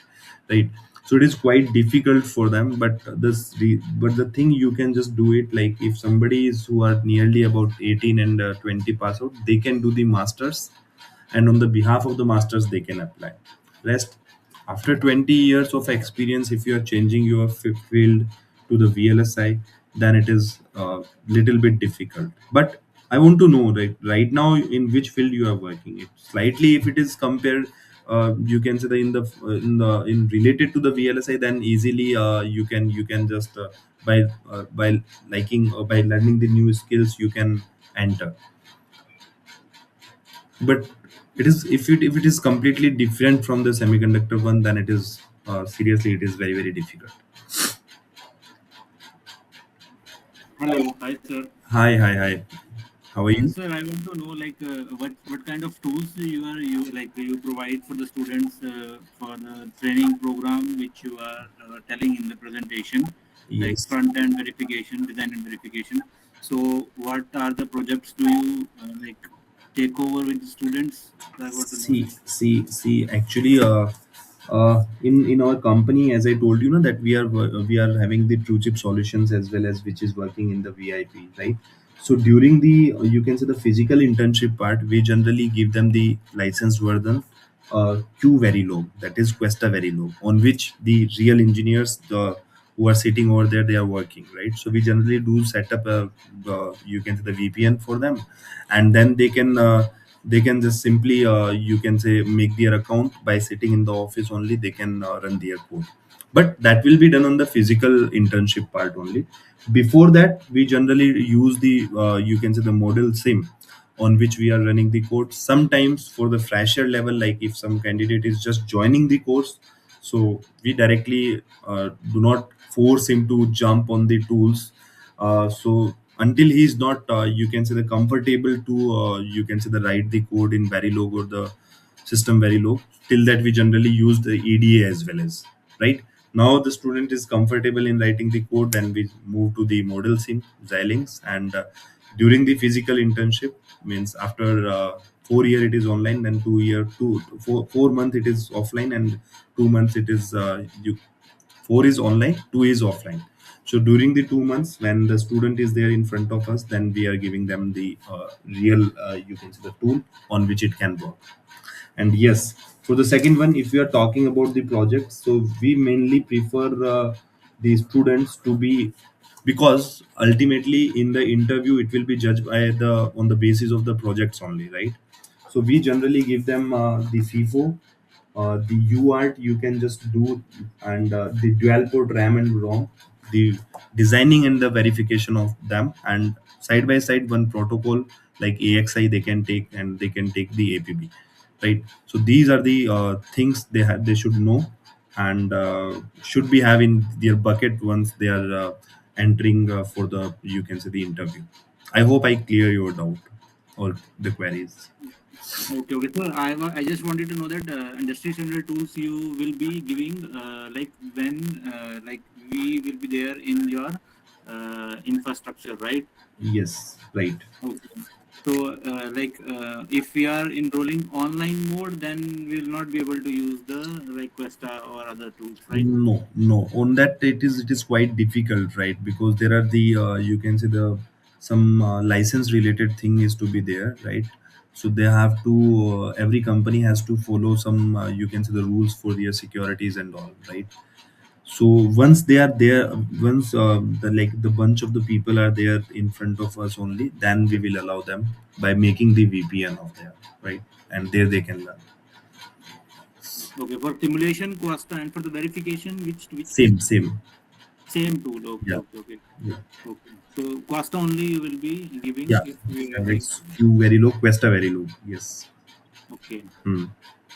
right. So it is quite difficult for them, but but the thing, you can just do it, like if somebody is who are nearly about 18 and 20 pass out, they can do the masters, and on the behalf of the masters they can apply. Rest, after 20 years of experience, if you are changing your field to the VLSI, then it is a little bit difficult. But I want to know, right now, in which field you are working. If slightly, if it is compared, you can say the in related to the VLSI, then easily you can just by liking or by learning the new skills, you can enter. But if it is completely different from the semiconductor one, then it is seriously, it is very, very difficult. Hello, hi sir. Hi, how are you? Sir, I want to know like what kind of tools you provide for the students for the training program which you are telling in the presentation, like Yes. front end verification, design and verification. So, what are the projects do you take over with the students? So I want to know that. See. Actually, in our company, as I told you, know that we are having the true chip solutions as well as which is working in the VIP, right? So during the you can say the physical internship part, we generally give them the licensed version, Q very low, that is Questa very low, on which the real engineers, the who are sitting over there, they are working, right. So we generally do set up a you can say the VPN for them, and then they can just simply you can say make their account by sitting in the office only. They can run their code, but that will be done on the physical internship part only. Before that, we generally use the you can say the model sim, on which we are running the code. Sometimes for the fresher level, like if some candidate is just joining the course, so we directly do not force him to jump on the tools. So until he's not you can say the comfortable to you can say the write the code in Verilog or the system Verilog, till that we generally use the EDA as well as, right. Now the student is comfortable in writing the code, then we move to the model sim Xilinx. And during the physical internship, means after 4 year it is online, then 2 year 4 month it is offline, and 2 months it is 4 is online, 2 is offline. So during the 2 months, when the student is there in front of us, then we are giving them the real you can say the tool on which it can work. And yes, for the second one, if we are talking about the project, so we mainly prefer the students to be, because ultimately in the interview it will be judged by the on the basis of the projects only, right. So we generally give them the FIFO, the UART you can just do, and the dual port RAM and ROM, the designing and the verification of them, and side by side one protocol like AXI they can take, and they can take the APB, right. So these are the things they should know, and should be have in their bucket once they are entering for the you can say the interview. I hope I clear your doubt or the queries. Okay, okay. So I just wanted to know that industry standard tools you will be giving like when we will be there in your infrastructure, right? Yes, right. Okay. So if we are enrolling online mode, then we will not be able to use the like Questa or other tools, right? No, no. On that, it is quite difficult, right? Because there are the you can say the some license related thing is to be there, right? So they have to every company has to follow some you can say the rules for their securities and all, right? So once they are there, once the bunch of the people are there in front of us only, then we will allow them by making the VPN of there, right? And there they can learn. Okay. For simulation, Quasta, and for the verification, which tool? Same. Same tool. Okay, Yeah, okay, okay. yeah. Okay. So Quasta only you will be giving Yeah, if we are like it's few very low, Questa very low. Yes. okay. Hmm.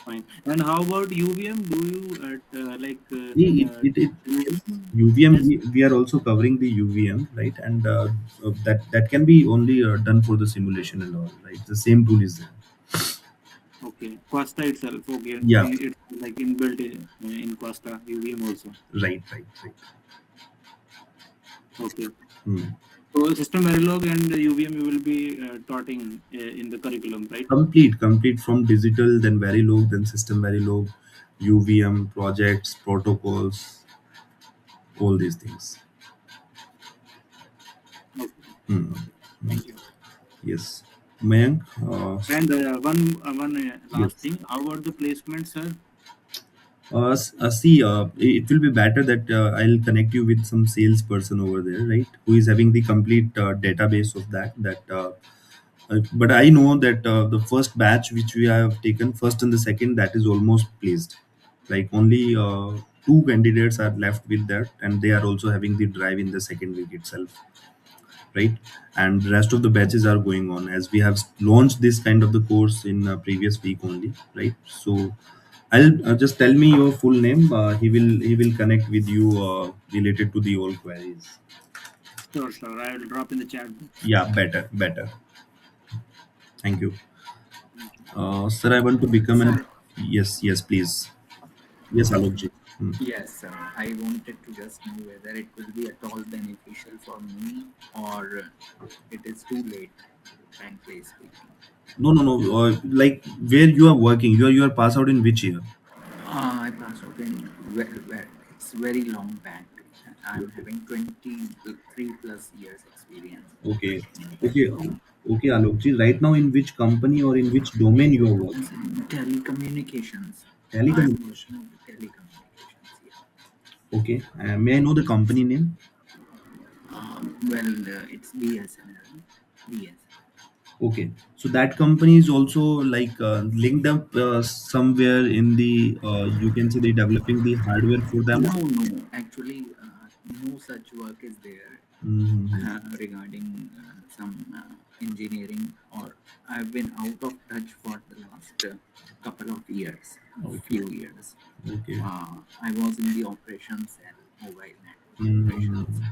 Fine. And how about UVM? Do you UVM UVM, test? we are also covering the UVM, right? And that can be only done for the simulation and all, right? The same tool is there. Okay, Quasta itself. Okay, Yeah, it's like inbuilt in Quasta UVM also. right. Okay. Hmm. So system Verilog and UVM you will be taught in the curriculum, right? Complete from digital, then Verilog, then system Verilog, UVM, projects, protocols, all these things. Okay. Hmm. Thank you. Yes. Mayank, And one last yes. thing. How about the placement, sir? See, it will be better that I'll connect you with some salesperson over there, right? Who is having the complete database of that. But I know that the first batch which we have taken, first and the second, that is almost placed. Like only two candidates are left with that, and they are also having the drive in the second week itself, right? And the rest of the batches are going on as we have launched this kind of the course in previous week only, right? So I'll just tell me your full name. He will connect with you related to the all queries. Sure, sure. I will drop in the chat box. Yeah, better. Thank you. Thank you. Sir, I want to become an. Sir, Yes, please. Yes, Alokji. Hmm. yes, I wanted to just know whether it will be at all beneficial for me or it is too late, frankly speaking. No. Like where you are working, you are pass out in which year? I passed out in it's very long back. I'm having 23 plus years experience Okay, in okay, technical. okay, Alokji. Right now, in which company or in which domain you are It's working? in telecommunications. I'm Telecommunication. working in telecommunications, yeah. Okay. May I know the company name? It's BSNL. BSNL. Okay. So that company is also like linked up somewhere in the you can say they developing the hardware for them. No, no. Actually, no such work is there Mm-hmm. regarding some engineering, or I've been out of touch for the last couple of years, Okay. few years. Okay. I was in the operations cell, mobile network Mm. operations.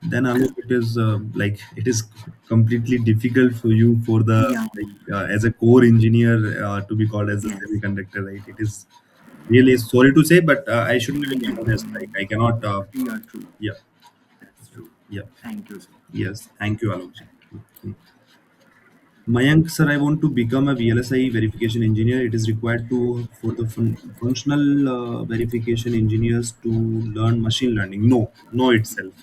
Then Alok, it is like it is completely difficult for you for the Yeah, like as a core engineer to be called as a yes. semiconductor, right? It is really sorry to say, but I should be Yeah, very honest. Like I cannot. you are true. Yeah, That's true. yeah. Thank you, sir. Yes. Thank you, Alokji. Thank you. Mm. Mayank, sir, I want to become a VLSI verification engineer. It is required to for the functional verification engineers to learn machine learning. No itself,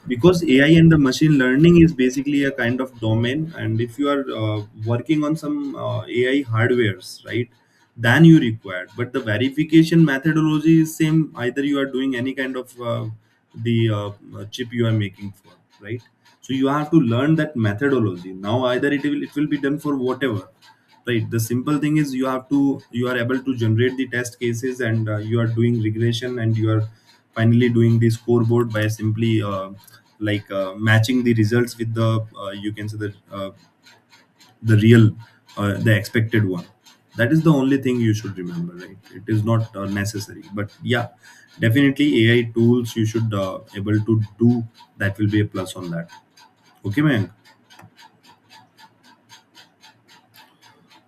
because AI and the machine learning is basically a kind of domain. And if you are working on some AI hardwares, right, then you require. But the verification methodology is same. Either you are doing any kind of the chip you are making for, right? So you have to learn that methodology. Now either it will be done for whatever, right? The simple thing is you are able to generate the test cases, and you are doing regression, and you are finally doing the scoreboard by simply matching the results with the you can say the real the expected one. That is the only thing you should remember, right? It is not necessary, but yeah, definitely AI tools you should able to do. That will be a plus on that. Okay, man.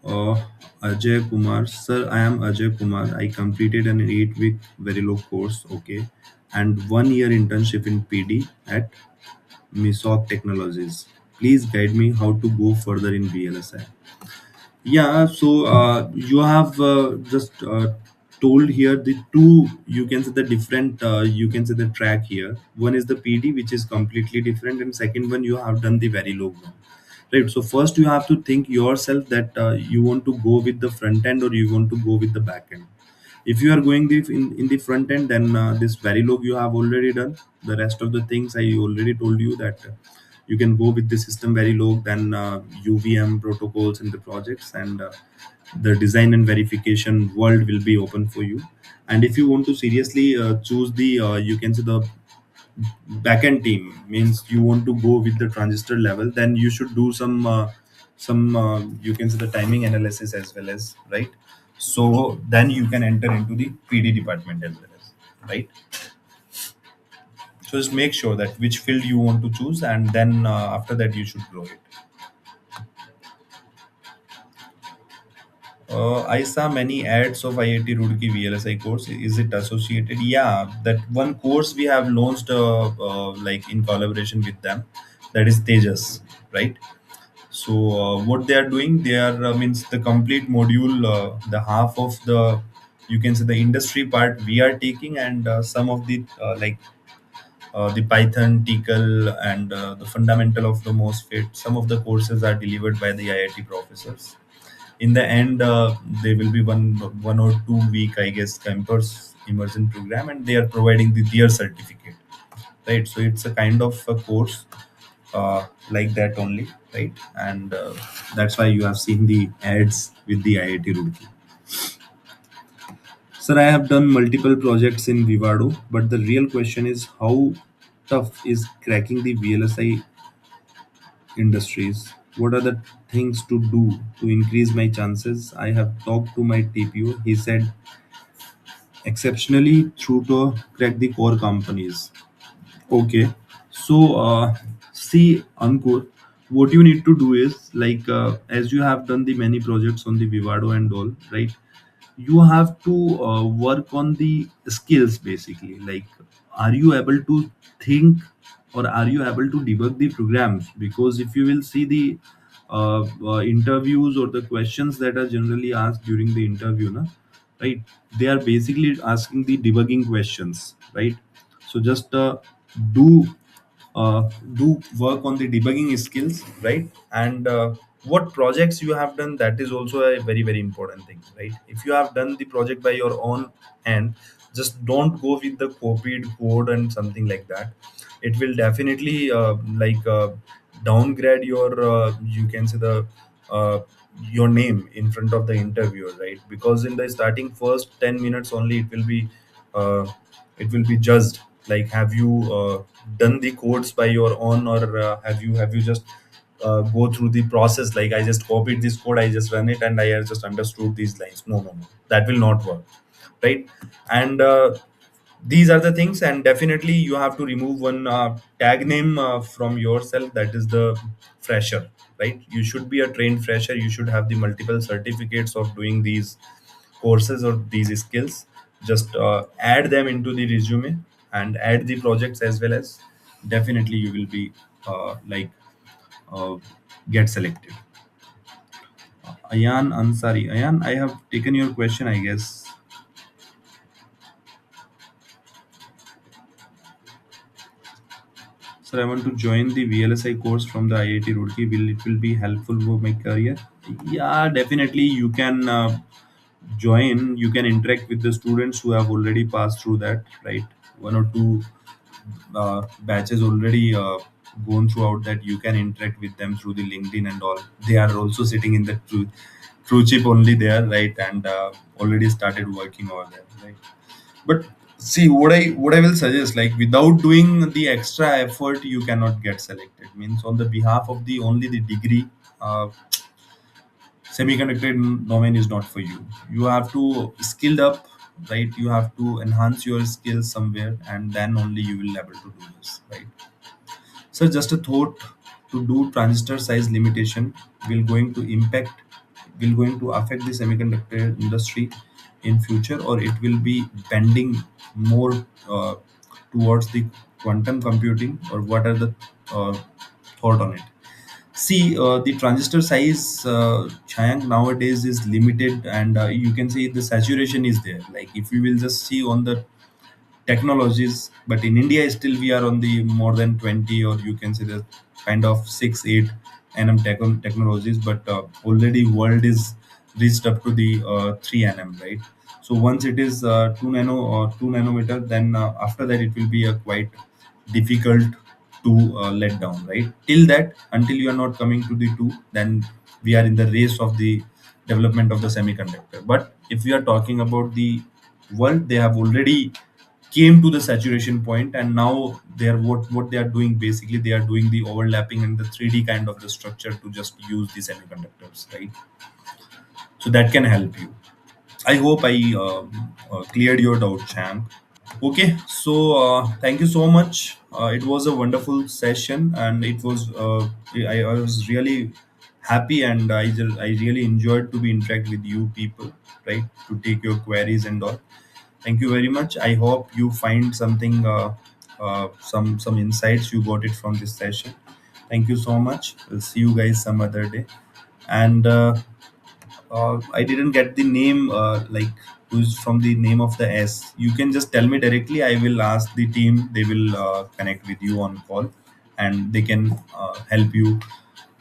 uh, Ajay Kumar, sir, I am Ajay Kumar. I completed an 8-week Verilog course, okay, and 1 year internship in PD at Misok Technologies. Please guide me how to go further in VLSI. Yeah, so you have just told here the two, you can say the different, you can say the track here. One is the PD, which is completely different, and second one you have done the very low one. Right. So first you have to think yourself that you want to go with the front end or you want to go with the back end. If you are going in the front end, then this Verilog you have already done. The rest of the things I already told you that you can go with the system Verilog, then UVM protocols in the projects, and the design and verification world will be open for you. And if you want to seriously choose the you can say the backend team, means you want to go with the transistor level, then you should do some you can say the timing analysis as well as, right? So then you can enter into the PD department as well as, right? So just make sure that which field you want to choose, and then after that you should grow it. I saw many ads of IIT Roorkee VLSI course. Is it associated? Yeah, that one course we have launched like in collaboration with them. That is Tejas, right? So what they are doing, they are means the complete module, the half of the, you can say, the industry part we are taking, and some of the the Python, TCL, and the fundamental of the MOSFET. Some of the courses are delivered by the IIT professors. In the end, there will be one or 2 week, I guess, campus immersion program, and they are providing their certificate, right? So it's a kind of a course like that only, right? And that's why you have seen the ads with the IIT Roorkee. Sir, I have done multiple projects in Vivado, but the real question is how tough is cracking the VLSI industries? What are the things to do to increase my chances? I have talked to my TPO. He said exceptionally through to crack the core companies. Okay. So, see, Ankur, what you need to do is like, as you have done the many projects on the Vivado and all, right? You have to work on the skills basically. Like, are you able to think, or are you able to debug the programs? Because if you will see the interviews or the questions that are generally asked during the interview, na, right? They are basically asking the debugging questions, right? So just do do work on the debugging skills, right? And what projects you have done, that is also a very very important thing, right? If you have done the project by your own hand, just don't go with the copied code and something like that. It will definitely downgrade your you can say the uh, your name in front of the interviewer, right? Because in the starting first 10 minutes only, uh, it will be judged, like, have you done the codes by your own, or have you just go through the process, like, I just copied this code, I just run it, and I have just understood these lines. No, no, no, that will not work, right? And these are the things, and definitely you have to remove one tag name from yourself, that is the fresher, right? You should be a trained fresher. You should have the multiple certificates of doing these courses or these skills. Just add them into the resume and add the projects as well as, definitely you will be uh, get selected. Ayan Ansari, Ayan, I have taken your question, I guess. Sir, I want to join the VLSI course from the IIT Roorkee. Will it will be helpful for my career? Yeah, definitely. You can join. You can interact with the students who have already passed through that. Right, one or two batches already gone throughout that. You can interact with them through the LinkedIn and all. They are also sitting in the true chip only there, right, and already started working over there, right? But see, what I will suggest, like, without doing the extra effort, you cannot get selected. Means on the behalf of the only the degree, uh, semiconductor domain is not for you. You have to skilled up, right? You have to enhance your skills somewhere, and then only you will able to do this, right? So just a thought, to do transistor size limitation will going to affect the semiconductor industry in future, or it will be bending more towards the quantum computing, or what are the uh, thought on it? See, the transistor size, Chayank, nowadays is limited, and you can say the saturation is there. Like, if you will just see on the technologies, but in India still we are on the more than 20, or you can say the kind of 6 8 nm technologies, but already world is reached up to the 3 nm, right? So once it is 2 nano or 2 nanometer, then after that it will be quite difficult to let down, right? Till that, until you are not coming to the 2, then we are in the race of the development of the semiconductor. But if we are talking about the world, they have already came to the saturation point, and now they are what they are doing, basically they are doing the overlapping and the 3D kind of the structure to just use the semiconductors, right? So that can help you. I hope I cleared your doubt, champ. Okay, so thank you so much. It was a wonderful session, and it was I was really happy, and I really enjoyed to be interact with you people, right? To take your queries and all. Thank you very much. I hope you find something, some insights you got it from this session. Thank you so much. We'll see you guys some other day. And I didn't get the name, like who's from the name of the S. You can just tell me directly. I will ask the team. They will connect with you on call, and they can help you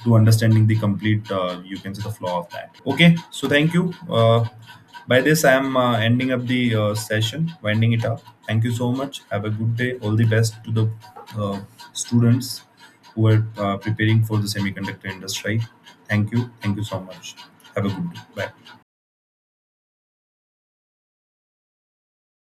to understanding the complete. You can see the flow of that. Okay. So thank you. By this, I am ending up the session, winding it up. Thank you so much. Have a good day. All the best to the students who are preparing for the semiconductor industry. Thank you. Thank you so much. Have a good day. Bye.